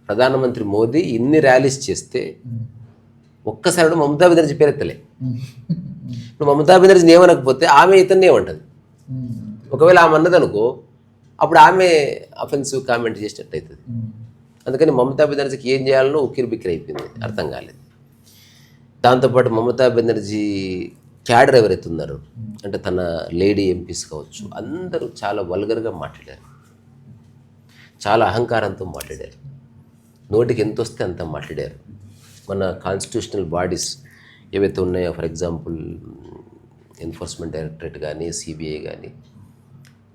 ప్రధానమంత్రి మోదీ ఇన్ని ర్యాలీస్ చేస్తే ఒక్కసారి మమతా బెనర్జీ పేరు ఎత్తలే. ఇప్పుడు మమతా బెనర్జీని ఏమనకపోతే ఆమె ఇతన్ని ఏమంటుంది. ఒకవేళ ఆమె అన్నది అనుకో, అప్పుడు ఆమె అఫెన్సివ్ కామెంట్ చేసినట్టు అవుతుంది. అందుకని మమతా బెనర్జీకి ఏం చేయాలనో ఉక్కిరి బిక్కిరి అయిపోయింది, అర్థం కాలేదు. దాంతోపాటు మమతా బెనర్జీ క్యాడర్ ఎవరైతే ఉన్నారో, అంటే తన లేడీ ఎంపీస్ కావచ్చు, అందరూ చాలా వల్గర్గా మాట్లాడారు, చాలా అహంకారంతో మాట్లాడారు, నోటికి ఎంత వస్తే అంత మాట్లాడారు. మన కాన్స్టిట్యూషనల్ బాడీస్ ఏవైతే ఉన్నాయో, ఫర్ ఎగ్జాంపుల్ ఎన్ఫోర్స్మెంట్ డైరెక్టరేట్ కానీ, సిబిఐ కానీ,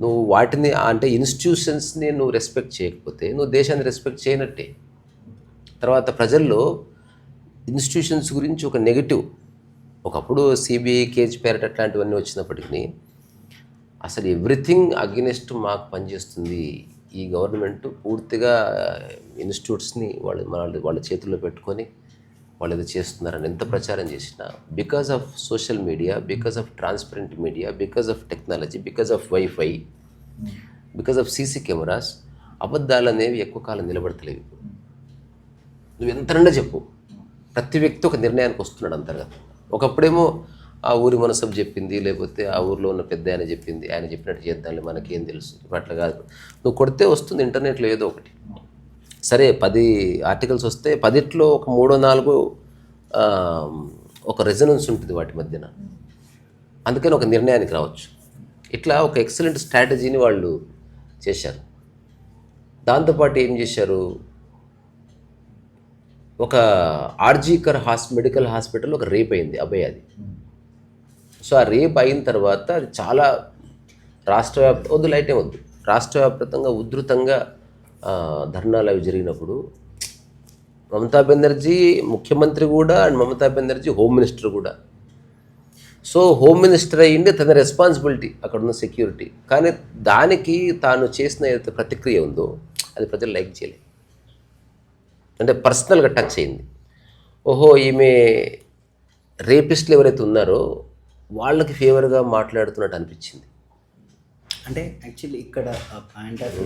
నువ్వు వాటిని అంటే ఇన్స్టిట్యూషన్స్ని నువ్వు రెస్పెక్ట్ చేయకపోతే నువ్వు దేశాన్ని రెస్పెక్ట్ చేయనట్టే. తర్వాత ప్రజల్లో ఇన్స్టిట్యూషన్స్ గురించి ఒక నెగిటివ్ ఒకప్పుడు సిబిఐ కేజ్ పేరట్ అట్లాంటివన్నీ వచ్చినప్పటికీ అసలు ఎవ్రీథింగ్ అగెనిస్ట్ మాకు పనిచేస్తుంది. ఈ గవర్నమెంట్ పూర్తిగా ఇన్స్టిట్యూట్స్ని వాళ్ళ చేతుల్లో పెట్టుకొని వాళ్ళు ఏదో చేస్తున్నారని ఎంత ప్రచారం చేసినా because of social media, because of transparent media, because of technology, because of wifi, because of CC cameras అబద్ధాలు అనేవి ఎక్కువ కాలం నిలబడతలేవు. నువ్వు ఎంతనంటే చెప్పు, ప్రతి వ్యక్తి ఒక నిర్ణయానికి వస్తున్నాడు అంతర్గత. ఒకప్పుడేమో ఆ ఊరి మనసభ చెప్పింది, లేకపోతే ఆ ఊరిలో ఉన్న పెద్ద ఆయన చెప్పింది, ఆయన చెప్పినట్టు చేద్దాంలే మనకేం తెలుసు, ఇప్పుడు అట్లా కాదు. నువ్వు కొడితే వస్తుంది ఇంటర్నెట్లో ఏదో ఒకటి. సరే 10 ఆర్టికల్స్ వస్తే 10లో ఒక 3-4 ఒక రెజనెన్స్ ఉంటుంది వాటి మధ్యన, అందుకని ఒక నిర్ణయానికి రావచ్చు. ఇట్లా ఒక ఎక్సలెంట్ స్ట్రాటజీని వాళ్ళు చేశారు. దాంతోపాటు ఏం చేశారు, ఒక ఆర్జీకర్ మెడికల్ హాస్పిటల్ ఒక రేప్ అయింది, అబ్బాయి అది. సో ఆ రేప్ అయిన తర్వాత అది చాలా రాష్ట్ర వ్యాప్తంగా ఉధృతంగా ధర్నాలు అవి జరిగినప్పుడు మమతా బెనర్జీ ముఖ్యమంత్రి కూడా and Mamata Banerjee home minister కూడా. సో హోమ్ మినిస్టర్ అయ్యింది తన రెస్పాన్సిబిలిటీ అక్కడ ఉన్న సెక్యూరిటీ, కానీ దానికి తాను చేసిన ఏదైతే ప్రతిక్రియ ఉందో అది ప్రజలు లైక్ చేయలేదు. అంటే పర్సనల్గా టచ్ అయింది. ఓహో ఈమె రేపిస్టులు ఎవరైతే ఉన్నారో వాళ్ళకి ఫేవర్గా మాట్లాడుతున్నట్టు అనిపించింది. అంటే యాక్చువల్లీ ఇక్కడ పాయింట్ ఆఫ్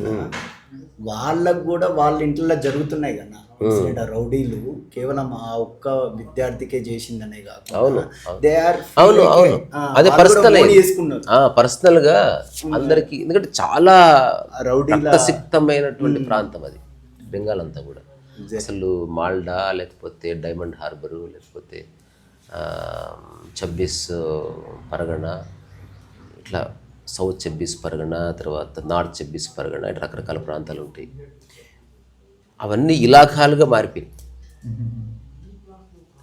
వాళ్ళకు కూడా వాళ్ళ ఇంట్లో జరుగుతున్నాయి కదా రౌడీలు, కేవలం ఆ ఒక్క విద్యార్థికే చేసిందనే కాకుండా దే ఆర్ అదే పర్సనల్గా అందరికి, ఎందుకంటే చాలా రక్తసిక్తమైనటువంటి ప్రాంతం అది బెంగాల్ అంతా కూడా. అసలు మాల్డా, లేకపోతే డైమండ్ హార్బరు, లేకపోతే 26 పరగణ, ఇట్లా సౌత్ 26 పరగణ, తర్వాత నార్త్ 26 పరగణ, ఇట్లా రకరకాల ప్రాంతాలు ఉంటాయి. అవన్నీ ఇలాఖాలుగా మారిపోయాయి.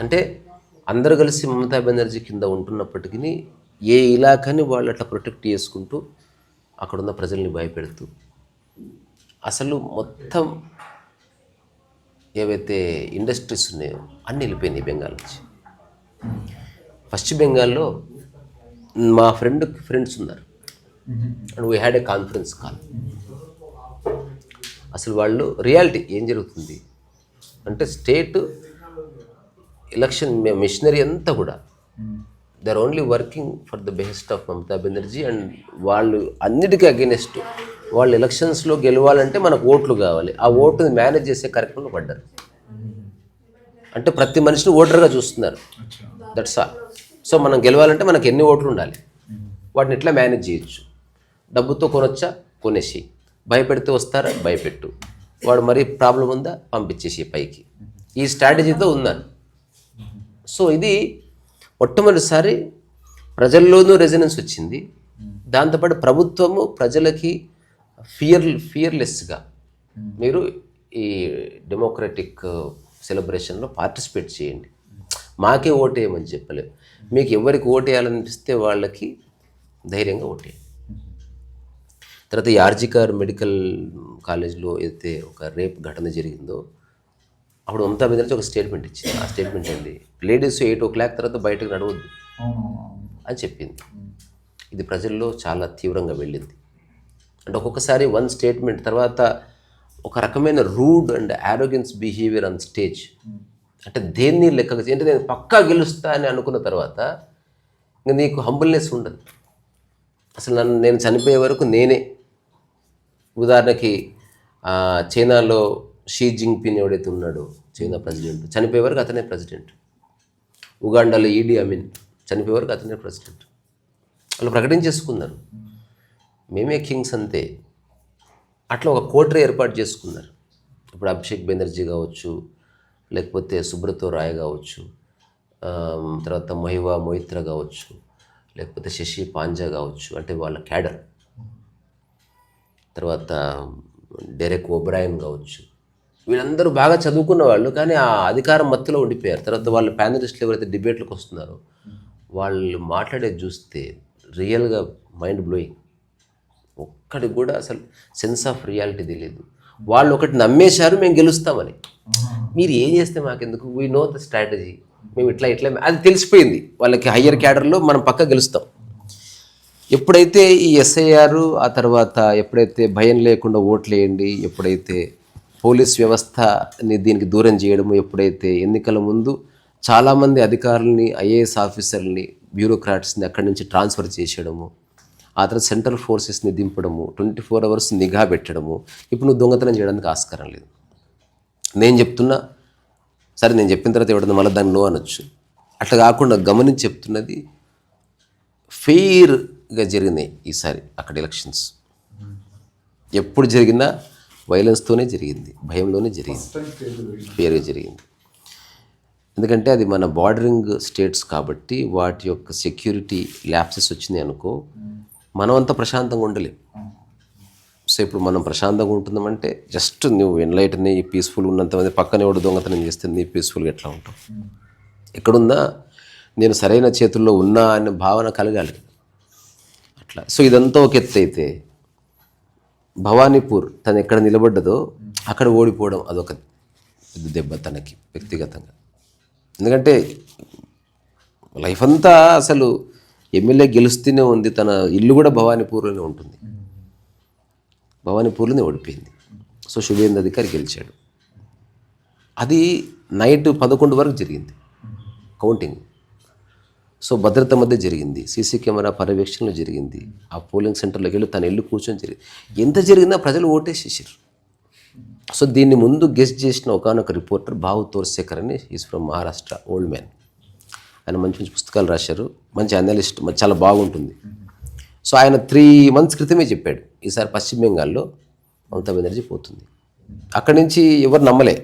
అంటే అందరూ కలిసి మమతా బెనర్జీ కింద ఉంటున్నప్పటికీ ఏ ఇలాఖని వాళ్ళు అట్లా ప్రొటెక్ట్ చేసుకుంటూ అక్కడున్న ప్రజల్ని భయపెడుతూ అసలు మొత్తం ఏవైతే ఇండస్ట్రీస్ ఉన్నాయో అన్నీ వెళ్ళిపోయినాయి బెంగాల్ నుంచి. పశ్చిమ బెంగాల్లో మా ఫ్రెండ్స్ ఉన్నారు and we had a conference call. అసలు వాళ్ళు రియాలిటీ ఏం జరుగుతుంది అంటే స్టేట్ ఎలక్షన్ మిషనరీ అంతా కూడా they are only working for the best of Mamata Banerjee. And వాళ్ళు అన్నిటికీ అగెనెస్ట్, వాళ్ళు ఎలక్షన్స్లో గెలవాలంటే మనకు ఓట్లు కావాలి, ఆ ఓటుని మేనేజ్ చేసే కార్యక్రమంలో పడ్డారు. అంటే ప్రతి మనిషిని ఓటర్గా చూస్తున్నారు, దట్స్ ఆల్. సో మనం గెలవాలంటే మనకు ఎన్ని ఓట్లు ఉండాలి, వాటిని ఎట్లా మేనేజ్ చేయొచ్చు, డబ్బుతో కొనొచ్చా కొనేసి, భయపెడితే వస్తారా భయపెట్టు, వాడు మరీ ప్రాబ్లం ఉందా పంపించేసి పైకి, ఈ స్ట్రాటజీతో ఉన్నారు. సో ఇది మొట్టమొదటిసారి ప్రజల్లోనూ రెజనెన్స్ వచ్చింది. దాంతోపాటు ప్రభుత్వము ప్రజలకి ఫియర్లెస్గా మీరు ఈ డెమోక్రటిక్ సెలబ్రేషన్లో పార్టిసిపేట్ చేయండి, మాకే ఓటేయమని చెప్పలేము, మీకు ఎవరికి ఓటేయాలనిపిస్తే వాళ్ళకి ధైర్యంగా ఓటేయండి. తర్వాత ఈ ఆర్జికర్ మెడికల్ కాలేజ్లో అయితే ఒక రేప్ ఘటన జరిగిందో అప్పుడు మమతా బెనర్జీ ఒక స్టేట్మెంట్ ఇచ్చింది. ఆ స్టేట్మెంట్ ఏంటి, లేడీస్ 8 o'clock తర్వాత బయటకు నడవద్దు అని చెప్పింది. ఇది ప్రజల్లో చాలా తీవ్రంగా వెళ్ళింది. అంటే ఒక్కొక్కసారి వన్ స్టేట్మెంట్ తర్వాత ఒక రకమైన rude and arrogance behaviour on stage. అంటే దేన్ని లెక్కగా అంటే నేను పక్కా గెలుస్తా అని అనుకున్న తర్వాత ఇంకా నీకు హంబుల్నెస్ ఉండదు. అసలు నేను చనిపోయే వరకు నేనే. ఉదాహరణకి చైనాలో షీ జింగ్పిన్ ఎవడైతే ఉన్నాడో చైనా ప్రెసిడెంట్, చనిపోయే వరకు అతనే ప్రెసిడెంట్. ఉగాండాలో ఈడీ అమీన్ చనిపోయే వరకు అతనే ప్రెసిడెంట్. వాళ్ళు ప్రకటించేసుకున్నారు మేమే కింగ్స్ అంతే. అట్లా ఒక కోటరీ ఏర్పాటు చేసుకున్నారు. ఇప్పుడు అభిషేక్ బెనర్జీ కావచ్చు, లేకపోతే సుబ్రతో రాయ్ కావచ్చు, తర్వాత మొయిత్రా కావచ్చు, లేకపోతే శశి పాంజా కావచ్చు, అంటే వాళ్ళ క్యాడర్. తర్వాత డెరెక్ ఓబ్రాయన్ కావచ్చు, వీళ్ళందరూ బాగా చదువుకున్న వాళ్ళు, కానీ ఆ అధికారం మత్తులో ఉండిపోయారు. తర్వాత వాళ్ళ ప్యానలిస్టులు ఎవరైతే డిబేట్లకు వస్తున్నారో వాళ్ళు మాట్లాడేది చూస్తే రియల్గా మైండ్ బ్లోయింగ్. ఒక్కడికి కూడా అసలు సెన్స్ ఆఫ్ రియాలిటీ తెలియదు. వాళ్ళు ఒకటి నమ్మేశారు మేము గెలుస్తామని. మీరు ఏం చేస్తే మాకెందుకు, వీ నో ద స్ట్రాటజీ, మేము ఇట్లా అది తెలిసిపోయింది వాళ్ళకి. హయ్యర్ క్యాడర్లో మనం పక్క గెలుస్తాం. ఎప్పుడైతే ఈ ఎస్ఐఆర్ ఆ తర్వాత ఎప్పుడైతే భయం లేకుండా ఓట్లు వేయండి, ఎప్పుడైతే పోలీస్ వ్యవస్థని దీనికి దూరం చేయడము, ఎప్పుడైతే ఎన్నికల ముందు చాలామంది అధికారులని, ఐఏఎస్ ఆఫీసర్ని, బ్యూరోక్రాట్స్ని అక్కడి నుంచి ట్రాన్స్ఫర్ చేసేయడము, ఆ తర్వాత సెంట్రల్ ఫోర్సెస్ని దింపడము, 24 hours నిఘా పెట్టడము, ఇప్పుడు నువ్వు దొంగతనం చేయడానికి ఆస్కారం లేదు. నేను చెప్తున్నా సరే, నేను చెప్పిన తర్వాత ఎవడన్నా మళ్ళీ దాన్ని నో అనొచ్చు. అట్లా కాకుండా గమనించి చెప్తున్నది, ఫెయిర్గా జరిగినాయి ఈసారి అక్కడ ఎలక్షన్స్. ఎప్పుడు జరిగినా వైలెన్స్తోనే జరిగింది, భయంలోనే జరిగింది, ఫెయిర్గా జరిగింది. ఎందుకంటే అది మన బార్డరింగ్ స్టేట్స్ కాబట్టి వాటి యొక్క సెక్యూరిటీ ల్యాప్సెస్ వచ్చినాయి అనుకో, మనం అంతా ప్రశాంతంగా ఉండలేం. సో ఇప్పుడు మనం ప్రశాంతంగా ఉంటుందామంటే జస్ట్ నువ్వు ఎన్లైట్ని పీస్ఫుల్గా ఉన్నంతమంది పక్కన ఎవడు దొంగతనం చేస్తే నీ పీస్ఫుల్గా ఎట్లా ఉంటావు? ఎక్కడున్నా నేను సరైన చేతుల్లో ఉన్నా అనే భావన కలగాలి అట్లా. సో ఇదంతా ఒక ఎత్తు అయితే, భవానీపూర్ తను ఎక్కడ నిలబడ్డదో అక్కడ ఓడిపోవడం అదొక పెద్ద దెబ్బ తనకి వ్యక్తిగతంగా. ఎందుకంటే లైఫ్ అంతా అసలు ఎమ్మెల్యే గెలుస్తూనే ఉంది, తన ఇల్లు కూడా భవానీపూర్లోనే ఉంటుంది, భవానీపూర్లోనే ఓడిపోయింది. సో శుభేంద్ర అధికారి గెలిచాడు. అది నైట్ 11 వరకు జరిగింది కౌంటింగ్. సో భద్రత మధ్య జరిగింది, సీసీ కెమెరా పర్యవేక్షణలో జరిగింది. ఆ పోలింగ్ సెంటర్లోకి వెళ్ళి తన ఇల్లు కూర్చొని జరిగింది. ఎంత జరిగినా ప్రజలు ఓటేసేసారు. సో దీన్ని ముందు గెస్ట్ చేసిన ఒకనొక రిపోర్టర్ బావు తోర్శేఖర్ అని, is from Maharashtra, old man. ఆయన మంచి మంచి పుస్తకాలు రాశారు, మంచి అనలిస్ట్, చాలా బాగుంటుంది. సో ఆయన 3 months క్రితమే చెప్పాడు, ఈసారి పశ్చిమ బెంగాల్లో మమతా బెనర్జీ పోతుంది. అక్కడి నుంచి ఎవరు నమ్మలే,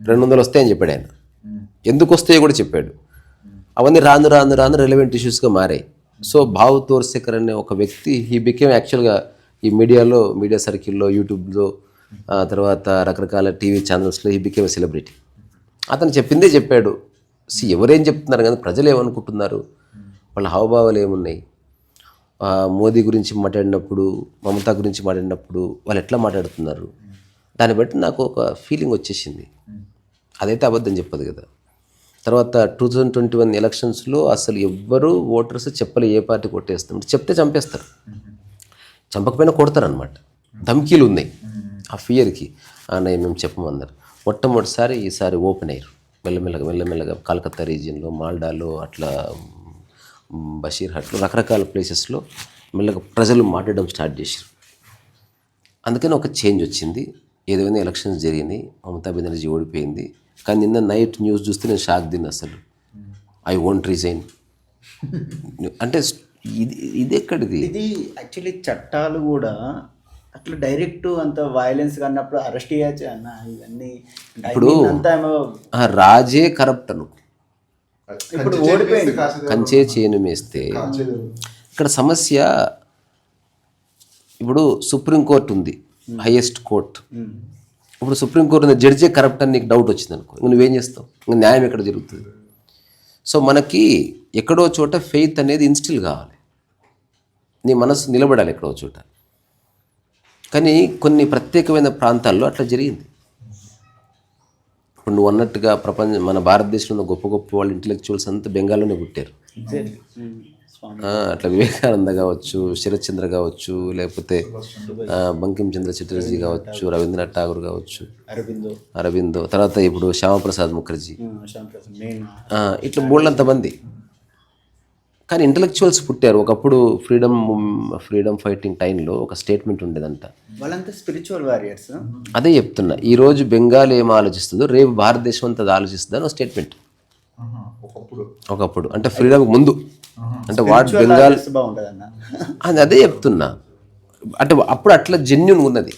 200 వస్తాయని చెప్పాడు ఆయన. ఎందుకు వస్తాయో కూడా చెప్పాడు. అవన్నీ రాను రాను రాను రిలవెంట్ ఇష్యూస్గా మారాయి. సో బావు తోర్శేఖర్ అనే ఒక వ్యక్తి, హీ బికేమ్ యాక్చువల్గా ఈ మీడియా సర్కిల్లో, యూట్యూబ్లో, తర్వాత రకరకాల టీవీ ఛానల్స్లో హీ బికేమ్ సెలబ్రిటీ. అతను చెప్పిందే చెప్పాడు. ఎవరేం చెప్తున్నారు కానీ ప్రజలు ఏమనుకుంటున్నారు, వాళ్ళ హావభావాలు ఏమున్నాయి, మోదీ గురించి మాట్లాడినప్పుడు, మమతా గురించి మాట్లాడినప్పుడు వాళ్ళు ఎట్లా మాట్లాడుతున్నారు, దాన్ని బట్టి నాకు ఒక ఫీలింగ్ వచ్చేసింది. అదైతే అబద్ధం చెప్పదు కదా. తర్వాత 2021 ఎలక్షన్స్లో అసలు ఎవ్వరూ ఓటర్స్ చెప్పలే ఏ పార్టీ కొట్టేస్తాం, చెప్తే చంపేస్తారు, చంపకపోయినా కొడతారనమాట. ధమ్కీలు ఉన్నాయి ఆ ఫియర్కి. అన్నయ్య మేము చెప్పమన్నారు. మొట్టమొదటిసారి ఈసారి ఓపెన్ అయ్యారు మెల్లమెల్లగా కలకత్తా రీజియన్లో, మాల్డాలో, అట్లా బషీర్హాట్లో, రకరకాల ప్లేసెస్లో మెల్లగా ప్రజలు మాట్లాడడం స్టార్ట్ చేశారు. అందుకని ఒక చేంజ్ వచ్చింది. ఏదైనా ఎలక్షన్స్ జరిగినాయి, మమతా బెనర్జీ ఓడిపోయింది. కానీ నిన్న నైట్ న్యూస్ చూస్తే నేను షాక్ తిన్నా. అసలు ఐ వోంట్ రిజైన్ అంటే ఇది ఎక్కడిది? ఇది యాక్చువల్లీ చట్టాలు కూడా అట్లా డైరెక్ట్ అంత వైలెన్స్ అన్నప్పుడు అరెస్ట్ చేయొచ్చు అన్న. ఇవన్నీ ఇప్పుడు రాజే కరప్ట్ అను, ఇప్పుడు ఓడిపోయింది, కంచే చేను మేస్తే. ఇక్కడ సమస్య, ఇప్పుడు సుప్రీంకోర్టు ఉంది, హైయెస్ట్ కోర్టు. ఇప్పుడు సుప్రీంకోర్టు జడ్జే కరప్ట్ అని నీకు డౌట్ వచ్చింది అనుకో, నువ్వేం చేస్తావు? న్యాయం ఎక్కడ జరుగుతుంది? సో మనకి ఎక్కడో చోట ఫెయిత్ అనేది ఇన్స్టిల్ కావాలి, నీ మనసు నిలబడాలి ఎక్కడో చోట. కానీ కొన్ని ప్రత్యేకమైన ప్రాంతాల్లో అట్లా జరిగింది. ఇప్పుడు నువ్వు అన్నట్టుగా మన భారతదేశంలో గొప్ప గొప్ప వాళ్ళు, ఇంటలెక్చువల్స్ అంతా బెంగాల్లోనే పుట్టారు. అట్లా వివేకానంద కావచ్చు, శరత్చంద్ర కావచ్చు, లేకపోతే బంకిం చంద్ర చటర్జీ కావచ్చు, రవీంద్రనాథ్ ఠాగూర్ కావచ్చు, అరబిందో, తర్వాత ఇప్పుడు శ్యామప్రసాద్ ముఖర్జీ, ఇట్లా బోళ్ళంతమంది. కానీ ఇంటలెక్చువల్స్ పుట్టారు. ఒకప్పుడు ఫ్రీడమ్ ఫైటింగ్ టైంలో ఒక స్టేట్మెంట్ ఉండేదంట, వాళ్ళంతా స్పిరిచువల్ వారియర్స్. అదే చెప్తున్నా, ఈరోజు బెంగాల్ ఏం ఆలోచిస్తుందో రేపు భారతదేశం అంతా అది ఆలోచిస్తుందని ఒక స్టేట్మెంట్. ఒకప్పుడు అంటే ఫ్రీడమ్ ముందు, అంటే వాట్ బెంగాల్ అని అదే చెప్తున్నా. అంటే అప్పుడు అట్లా జెన్యున్ ఉన్నది.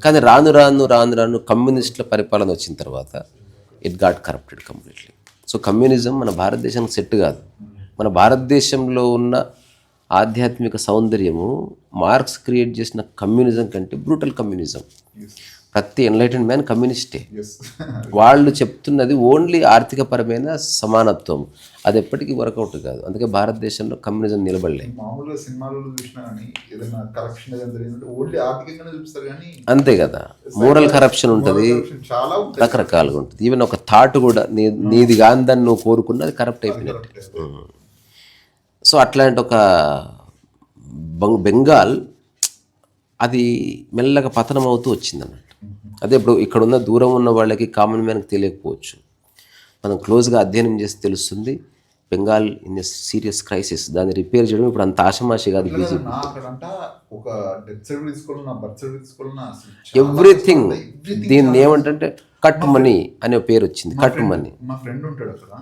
కానీ రాను రాను రాను రాను కమ్యూనిస్టుల పరిపాలన వచ్చిన తర్వాత it got corrupted completely. So communism మన భారతదేశానికి సెట్ కాదు. మన భారతదేశంలో ఉన్న ఆధ్యాత్మిక సౌందర్యము మార్క్స్ క్రియేట్ చేసిన కమ్యూనిజం కంటే బ్రూటల్ కమ్యూనిజం. ప్రతి ఎన్లైటెడ్ మ్యాన్ కమ్యూనిస్టే. ఎస్ వాళ్ళు చెప్తున్నది ఓన్లీ ఆర్థికపరమైన సమానత్వం, అది ఎప్పటికీ వర్కౌట్ కాదు. అందుకే భారతదేశంలో కమ్యూనిజం నిలబడలే. మామూలుగా సినిమాలలో చూసినా కానీ ఏదైనా కరప్షన్ ఏదైనా జరిగిందంటే ఓన్లీ ఆర్థికంగానే చూపిస్తారు కానీ అంతే కదా, మోరల్ కరప్షన్ ఉంటుంది, corruption చాలా ఉంటుంది. రకరకాలుగా ఉంటుంది. ఈవెన్ ఒక థాట్ కూడా నీది కాదని నువ్వు కోరుకున్నది కరప్ట్ అయిపోయినట్టు. సో అట్లాంటి ఒక బెంగాల్ అది మెల్లగా పతనం అవుతూ వచ్చింది అన్నట్టు. అదే ఇప్పుడు ఇక్కడ ఉన్న దూరం ఉన్న వాళ్ళకి, కామన్ మ్యాన్కి తెలియకపోవచ్చు, మనం క్లోజ్గా అధ్యయనం చేసి తెలుస్తుంది. Bengal in a serious crisis. దాన్ని రిపేర్ చేయడం ఇప్పుడు అంత ఆషమాషి కాదు బీజేపీ. నా అక్కడంట ఒక డెత్ సర్టిఫికేట్ తీసుకోవాలన్నా, బర్త్ సర్టిఫికేట్ తీసుకోవాలన్నా ఎవ్రీథింగ్. దీన్ని ఏమంటే కట్ మనీ అనే పేరు వచ్చింది, కట్ మనీ. మా ఫ్రెండ్ ఉంటాడు అక్కడ,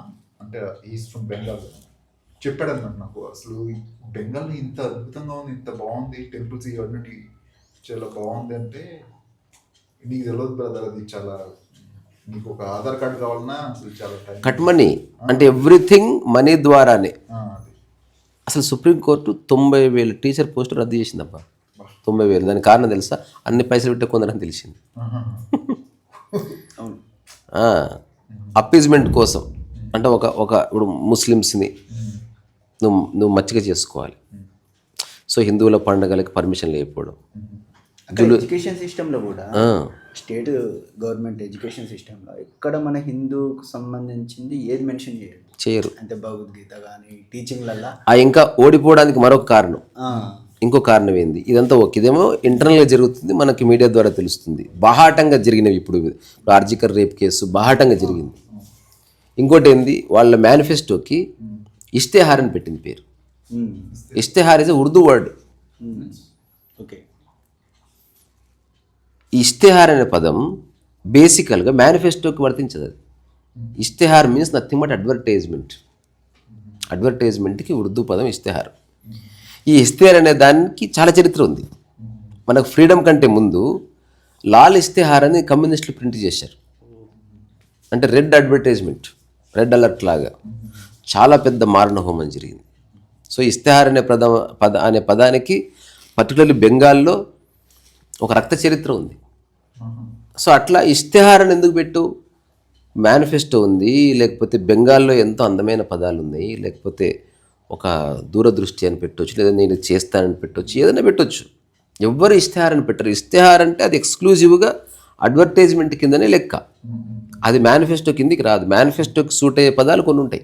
అంటే ఈజ్ ఫ్రమ్ బెంగాల్, చెప్పాడు అన్నమాట నాకు. అసలు బెంగాల్ ఇంత అద్భుతంగా ఉంది, ఇంత బాగుంది, టెంపుల్స్ ఇవన్నీ చాలా బాగుంది అంటే నీకు తెలియదు బ్రదర్, అది చాలా, నీకు ఒక ఆధార్ కార్డు కావాలన్నా అసలు చాలా టైం. కట్ మనీ అంటే ఎవ్రీథింగ్ మనీ ద్వారానే. అది అసలు సుప్రీంకోర్టు 90,000 టీచర్ పోస్టులు రద్దు చేసిందబ్బా. 90,000. దానికి కారణం తెలుసా? అన్ని పైసలు పెట్టే కొందరని తెలిసింది. అప్పీజ్మెంట్ కోసం. అంటే ఒక ఇప్పుడు ముస్లిమ్స్ని నువ్వు మచ్చిక చేసుకోవాలి. సో హిందువుల పండుగలకి పర్మిషన్ లేకపోవడం. ఎడ్యుకేషన్ సిస్టంలో కూడా స్టేట్ గవర్నమెంట్ ఎడ్యుకేషన్ సిస్టంలో ఎక్కడ మన హిందూకు సంబంధించింది ఏది మెన్షన్ చేయరు. అంటే భగవద్గీత కానీ టీచింగ్లల్లా. ఇంకా ఓడిపోవడానికి మరొక కారణం, ఇంకో కారణం ఏంది? ఇదంతా ఇదేమో ఇంటర్నల్గా జరుగుతుంది, మనకి మీడియా ద్వారా తెలుస్తుంది. బాహాటంగా జరిగినవి. ఇప్పుడు ఆర్జికర్ రేప్ కేసు బాహాటంగా జరిగింది. ఇంకోటి ఏంది, వాళ్ళ మేనిఫెస్టోకి ఇష్తేహార్ అని పెట్టింది పేరు. Ishtehar is Urdu word. Okay. ఈ ఇష్తేహార్ అనే పదం బేసికల్గా మేనిఫెస్టోకి వర్తించదు. అది ishtehar means nothing but advertisement. అడ్వర్టైజ్మెంట్కి ఉర్దూ పదం ఇష్తేహార్. ఈ ఇష్తేహార్ అనే దానికి చాలా చరిత్ర ఉంది. మనకు ఫ్రీడమ్ కంటే ముందు లాల్ ఇష్తేహార్ అని కమ్యూనిస్టులు ప్రింట్ చేశారు. అంటే రెడ్ అడ్వర్టైజ్మెంట్, రెడ్ అలర్ట్ లాగా చాలా పెద్ద మారణ హోమం జరిగింది. సో ఇష్తేహార్ అనే పదానికి పర్టికులర్లీ బెంగాల్లో ఒక రక్త చరిత్ర ఉంది. సో అట్లా ఇష్తేహార్ అని ఎందుకు పెట్టు? మేనిఫెస్టో ఉంది, లేకపోతే బెంగాల్లో ఎంతో అందమైన పదాలు ఉన్నాయి, లేకపోతే ఒక దూరదృష్టి అని పెట్టవచ్చు, లేదా నేను చేస్తానని పెట్టవచ్చు, ఏదైనా పెట్టవచ్చు. ఎవ్వరు ఇష్తేహార్ అని పెట్టరు. ఇష్తేహార్ అంటే అది ఎక్స్క్లూజివ్గా అడ్వర్టైజ్మెంట్ కిందనే లెక్క. అది మేనిఫెస్టో కిందికి రాదు. మేనిఫెస్టోకి సూట్ అయ్యే పదాలు కొన్ని ఉంటాయి.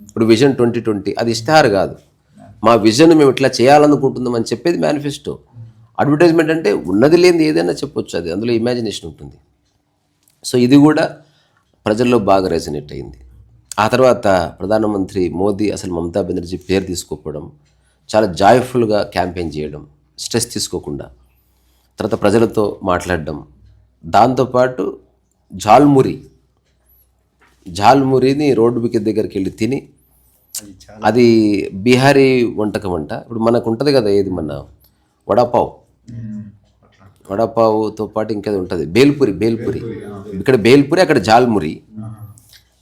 ఇప్పుడు విజన్ 2020 అది ఇష్తేహార్ కాదు. మా విజన్ మేము ఇట్లా చేయాలనుకుంటున్నాం అని చెప్పేది మేనిఫెస్టో. అడ్వర్టైజ్మెంట్ అంటే ఉన్నది లేనిది ఏదైనా చెప్పొచ్చు, అది అందులో ఇమాజినేషన్ ఉంటుంది. సో ఇది కూడా ప్రజల్లో బాగా రెజనేట్ అయింది. ఆ తర్వాత ప్రధానమంత్రి మోదీ అసలు మమతా బెనర్జీ పేరు తీసుకోకపోవడం, చాలా జాయ్ఫుల్గా క్యాంపెయిన్ చేయడం, స్ట్రెస్ తీసుకోకుండా, తర్వాత ప్రజలతో మాట్లాడడం, దాంతోపాటు ఝాల్మురీని రోడ్డు దగ్గరికి వెళ్ళి తిని, అది బీహారీ వంటకం అంట. ఇప్పుడు మనకు ఉంటుంది కదా, ఏది మన వడాపావుతో పాటు ఇంకేది ఉంటుంది, బేల్పూరి. ఇక్కడ బేల్పూరి, అక్కడ ఝాల్మురి.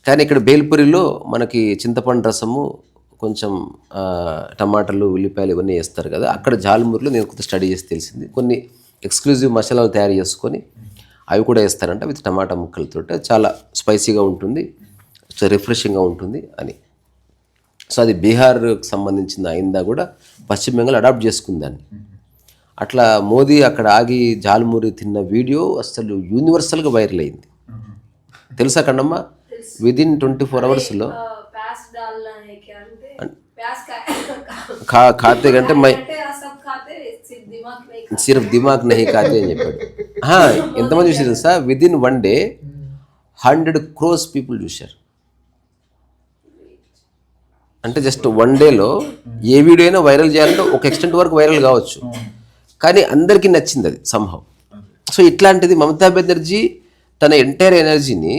కానీ ఇక్కడ బేల్పూరిలో మనకి చింతపండు రసము, కొంచెం టమాటాలు, ఉల్లిపాయలు ఇవన్నీ వేస్తారు కదా. అక్కడ ఝాల్మురిలో నేను కొంత స్టడీ చేసి తెలిసింది, కొన్ని ఎక్స్క్లూజివ్ మసాలాలు తయారు చేసుకొని అవి కూడా వేస్తారంట విత్ టమాటా ముక్కలతో. చాలా స్పైసీగా ఉంటుంది, రిఫ్రెషింగ్గా ఉంటుంది అని. సో అది బీహార్కి సంబంధించిన అయిందా కూడా పశ్చిమ బెంగాల్ అడాప్ట్ చేసుకుంది దాన్ని. అట్లా మోదీ అక్కడ ఆగి ఝాల్మురి తిన్న వీడియో అసలు యూనివర్సల్గా వైరల్ అయింది. తెలుసా కండమ్మ? విదిన్ 24 అవర్స్లో ఖాతే కంటే సిర్ఫ్ దిమాగ్ నహీ ఖాతే అని చెప్పాడు. ఎంతమంది చూసారు తెలుసా? విదిన్ 1 డే 100 crores పీపుల్ చూశారు. అంటే జస్ట్ 1 డేలో ఏ వీడియో అయినా వైరల్ చేయాలంటే ఒక ఎక్స్టెంట్ వరకు వైరల్ కావచ్చు, కానీ అందరికీ నచ్చింది అది సంహవ్. సో ఇట్లాంటిది మమతా బెనర్జీ తన ఎంటైర్ ఎనర్జీని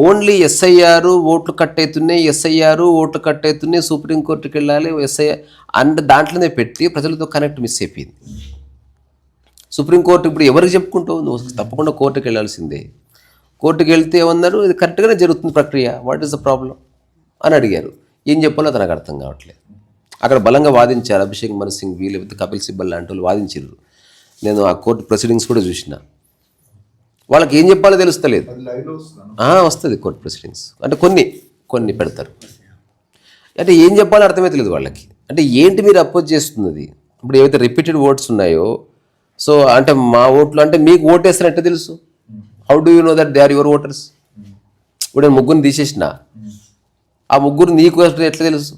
ఓన్లీ ఎస్ఐఆర్ ఓట్లు కట్ అవుతున్నాయి, సుప్రీంకోర్టుకి వెళ్ళాలి, ఎస్ఐఆర్ అండ్ దాంట్లోనే పెట్టి ప్రజలతో కనెక్ట్ మిస్ అయిపోయింది. సుప్రీంకోర్టు ఇప్పుడు ఎవరికి చెప్పుకుంటావు? నువ్వు తప్పకుండా కోర్టుకి వెళ్ళాల్సిందే. కోర్టుకి వెళ్తే ఏమన్నారు, ఇది కరెక్ట్గానే జరుగుతుంది ప్రక్రియ, వాట్ ఈస్ ద ప్రాబ్లం అని అడిగారు. ఏం చెప్పాలో తనకు అర్థం కావట్లేదు. అక్కడ బలంగా వాదించారు అభిషేక్ మను సింఘ్వి, లేకపోతే కపిల్ సిబ్బల్ లాంటి వాళ్ళు వాదించారు. నేను ఆ కోర్టు ప్రొసీడింగ్స్ కూడా చూసిన. వాళ్ళకి ఏం చెప్పాలో తెలుస్తలేదు. అది లైవ్లో వస్తుందా? వస్తుంది కోర్ట్ ప్రొసీడింగ్స్, అంటే కొన్ని పెడతారు. అంటే ఏం చెప్పాలో అర్థమే తెలియదు వాళ్ళకి. అంటే ఏంటి మీరు అపోజ్ చేస్తున్నది? ఇప్పుడు ఏవైతే రిపీటెడ్ ఓట్స్ ఉన్నాయో, సో అంటే మా ఓట్లు అంటే మీకు ఓటేస్తారని ఎట్లా తెలుసు? How do you know that they are your voters? ఇప్పుడు నేను ముగ్గురిని తీసేసిన, ఆ ముగ్గురు నీకు ఎట్లా తెలుసు?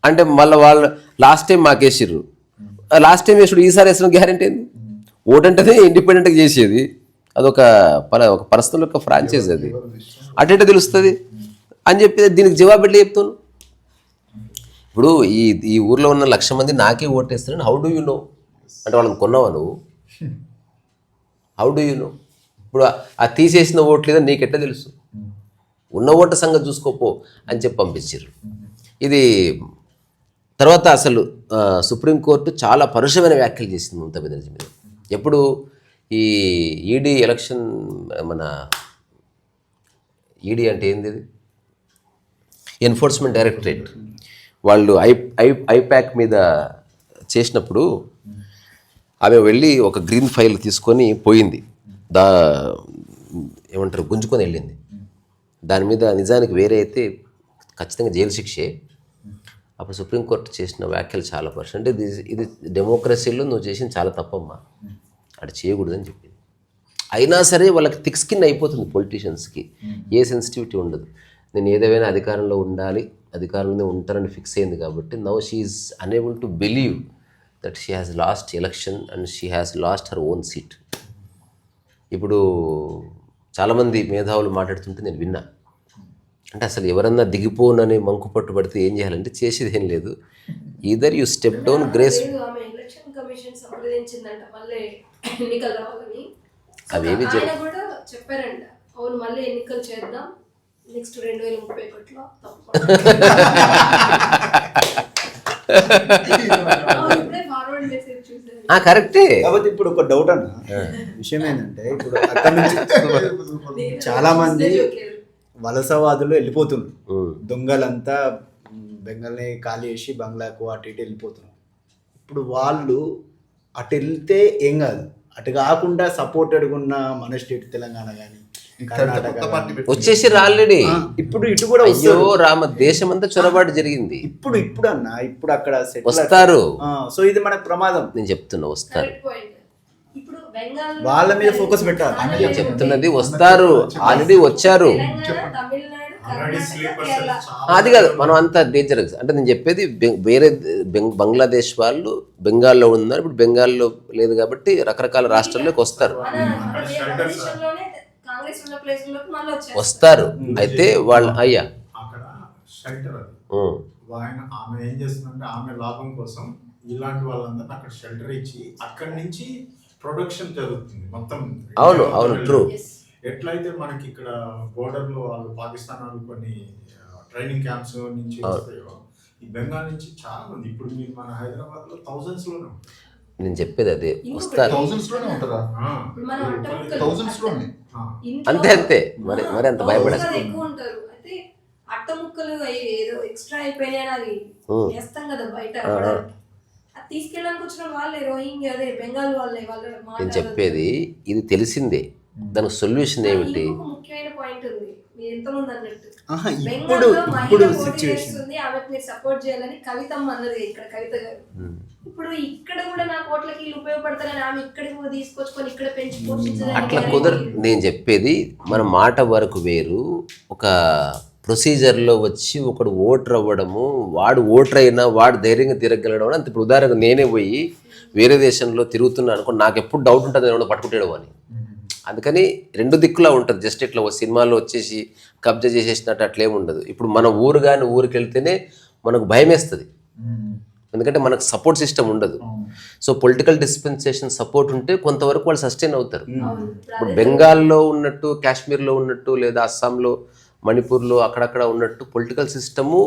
అంటే మళ్ళీ వాళ్ళు లాస్ట్ టైం మాకేసిర్రు, లాస్ట్ టైం వేసుడు ఈసారి వేసిన గ్యారెంటీ ఏంది? ఓటు అంటేనే ఇండిపెండెంట్గా చేసేది, అదొక ఒక పర్సనల్ యొక్క ఫ్రాంచైజ్, అది అటెంటే తెలుస్తుంది అని చెప్పి దీనికి జవాబు ఎట్లా చెప్తాను? ఇప్పుడు ఈ ఊర్లో ఉన్న 1,00,000 మంది నాకే ఓటేస్తారని హౌ డూ యూ నో? అంటే వాళ్ళని కొన్నావా నువ్వు? How do you no? ఇప్పుడు ఆ తీసేసిన ఓట్లు లేదని నీకు ఎట్లా తెలుసు? ఉన్న ఓట్ల సంగతి చూసుకోపో అని చెప్పి పంపించారు. ఇది తర్వాత అసలు సుప్రీంకోర్టు చాలా పరుషమైన వ్యాఖ్యలు చేసింది మమతా బెనర్జీ మీద. ఎప్పుడు ఈ ఈడీ ఎలక్షన్, మన ఈడీ అంటే ఏంది, ఎన్ఫోర్స్మెంట్ డైరెక్టరేట్ వాళ్ళు ఐప్యాక్ మీద చేసినప్పుడు ఆమె వెళ్ళి ఒక గ్రీన్ ఫైల్ తీసుకొని పోయింది, ఏమంటారు గుంజుకొని వెళ్ళింది. దాని మీద నిజానికి వేరే అయితే ఖచ్చితంగా జైలు శిక్షే. అప్పుడు సుప్రీంకోర్టు చేసిన వ్యాఖ్యలు చాలా పర్సెంట్, అంటే ఇది డెమోక్రసీలో నువ్వు చేసిన చాలా తప్పమ్మా, అది చేయకూడదని చెప్పింది. అయినా సరే వాళ్ళకి థిక్ స్కిన్ అయిపోతుంది పొలిటీషియన్స్కి, ఏ సెన్సిటివిటీ ఉండదు. నేను ఏదేమైనా అధికారంలో ఉండాలి, అధికారంలో ఉంటారని ఫిక్స్ అయింది కాబట్టి now she is unable to believe that she has lost election and she has lost her own seat. ఇప్పుడు చాలామంది మేధావులు మాట్లాడుతుంటే నేను విన్నా, అంటే అసలు ఎవరన్నా దిగిపోనని మంకు పట్టుబడితే ఏం చేయాలంటే చేసేది ఏం లేదు, either you step down grace. అవేవి చెప్పారంట, అవును మళ్ళీ ఎన్నికలు చేద్దాం నెక్స్ట్ 2031లో కరెక్టే. కాబట్టి ఇప్పుడు ఒక డౌట్ అన్న విషయం ఏంటంటే, ఇప్పుడు అక్కడ నుంచి చాలా మంది వలసవాదులు వెళ్ళిపోతున్నారు, దొంగలంతా బెంగాల్ని ఖాళీ చేసి బంగ్లాకు అటు ఇటు వెళ్ళిపోతున్నారు. ఇప్పుడు వాళ్ళు అటు వెళ్తే ఏం కాదు, అటు కాకుండా సపోర్టెడ్గా ఉన్న మన స్టేట్ తెలంగాణ కానీ వచ్చేసి ఆల్రెడీ ఇప్పుడు ఇటు కూడా అయ్యో రామ దేశం అంతా చొరబాటు జరిగింది. ఇప్పుడు అన్న ఇప్పుడు అక్కడ వస్తారు. సో ఇది మనకు ప్రమాదం. నేను చెప్తున్నా వస్తారు, వాళ్ళ మీద ఫోకస్ పెట్టాలి. నేను చెప్తున్నది వస్తారు, ఆల్రెడీ వచ్చారు. అది కాదు మనం అంత డేంజరస్ అంటే నేను చెప్పేది వేరే బంగ్లాదేశ్ వాళ్ళు బెంగాల్లో ఉన్నారు, ఇప్పుడు బెంగాల్లో లేదు కాబట్టి రకరకాల రాష్ట్రాల్లోకి వస్తారు. అయితే వాళ్ళు అయ్యా అక్కడ షెల్టర్ అది ఆమె ఏం చేస్తుందంటే ఆమె లాభం కోసం ఇలాంటి వాళ్ళందరూ అక్కడ షెల్టర్ ఇచ్చి అక్కడి నుంచి ప్రొడక్షన్ జరుగుతుంది మొత్తం. అవును ట్రూ. ఎట్లయితే మనకి ఇక్కడ బోర్డర్ లో వాళ్ళు పాకిస్తాన్ వాళ్ళు కొన్ని ట్రైనింగ్ క్యాంప్స్ నుంచి వస్తాయో, ఈ బెంగాల్ నుంచి చాలా మంది ఇప్పుడు మీరు మన హైదరాబాద్ లో థౌజండ్స్ లోనే నేను చెప్పేది అదే వస్తారు. అంతే మరి అంత భయపడదు. అట్ట ముక్కలు ఏదో ఎక్స్ట్రా అయిపోయినాయి వేస్తాం కదా బయట, తీసుకెళ్ళడానికి వచ్చిన వాళ్ళే రోహింగ్యా అదే బెంగాల్ వాళ్ళే. నేను చెప్పేది ఇది తెలిసిందే, దానికి సొల్యూషన్ ఏమిటి? ముఖ్యమైన పాయింట్ ఉంది, మీరు ఎంతమంది అన్నట్టు ఇప్పుడు సిచ్యువేషన్ ఆమెకు మీరు సపోర్ట్ చేయాలని కవితమ్మ అన్నది ఇక్కడ కవిత గారు. ఇప్పుడు ఇక్కడ కూడా నా కోట్లకి వీళ్ళు ఉపయోగపడతారని ఆమె ఇక్కడికి తీసుకొచ్చుకొని ఇక్కడ పెంచి పోషించాలని అట్లా కుదరదు. నేను చెప్పేది మన మాట వరకు వేరు, ఒక ప్రొసీజర్లో వచ్చి ఒకడు ఓటర్ అవ్వడము, వాడు ఓటర్ అయినా వాడు ధైర్యంగా తిరగలడం అంత. ఇప్పుడు ఉదాహరణకు నేనే పోయి వేరే దేశంలో తిరుగుతున్నాను అనుకో, నాకు ఎప్పుడు డౌట్ ఉంటుంది నేను పట్టుకుంటాడు అని. అందుకని రెండు దిక్కులా ఉంటుంది. జస్ట్ ఇట్లా సినిమాలో వచ్చేసి కబ్జా చేసేసినట్టు అట్లేమి ఉండదు. ఇప్పుడు మన ఊరు కానీ ఊరికి వెళ్తేనే మనకు భయం వేస్తుంది, ఎందుకంటే మనకు సపోర్ట్ సిస్టమ్ ఉండదు. సో పొలిటికల్ డిస్పెన్సేషన్ సపోర్ట్ ఉంటే కొంతవరకు వాళ్ళు సస్టైన్ అవుతారు. ఇప్పుడు బెంగాల్లో ఉన్నట్టు, కాశ్మీర్లో ఉన్నట్టు, లేదా అస్సాంలో, మణిపూర్లో అక్కడక్కడ ఉన్నట్టు పొలిటికల్ సిస్టము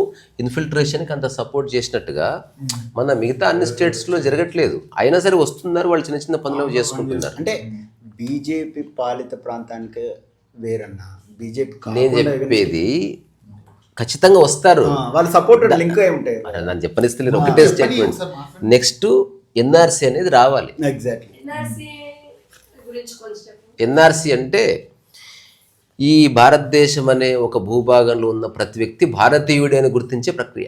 ఇన్ఫిల్ట్రేషన్కి అంత సపోర్ట్ చేసినట్టుగా మన మిగతా అన్ని స్టేట్స్లో జరగట్లేదు. అయినా సరే వస్తున్నారు, వాళ్ళు చిన్న చిన్న పనులు చేసుకుంటున్నారు. అంటే బీజేపీ పాలిత ప్రాంతానికి వేరన్నా, బీజేపీ నేను చెప్పేది ఖచ్చితంగా వస్తారు, వాళ్ళ సపోర్టెడ్ లింక్ ఏముంటాయి నన్ను చెప్పనిస్తలేదు. ఒకటే స్టేట్మెంట్, నెక్స్ట్ ఎన్ఆర్సీ అనేది రావాలి. ఎగ్జాక్ట్లీ గురించి కొంచెం ఎన్ఆర్సి అంటే ఈ భారతదేశం అనే ఒక భూభాగంలో ఉన్న ప్రతి వ్యక్తి భారతీయుడే అని గుర్తించే ప్రక్రియ.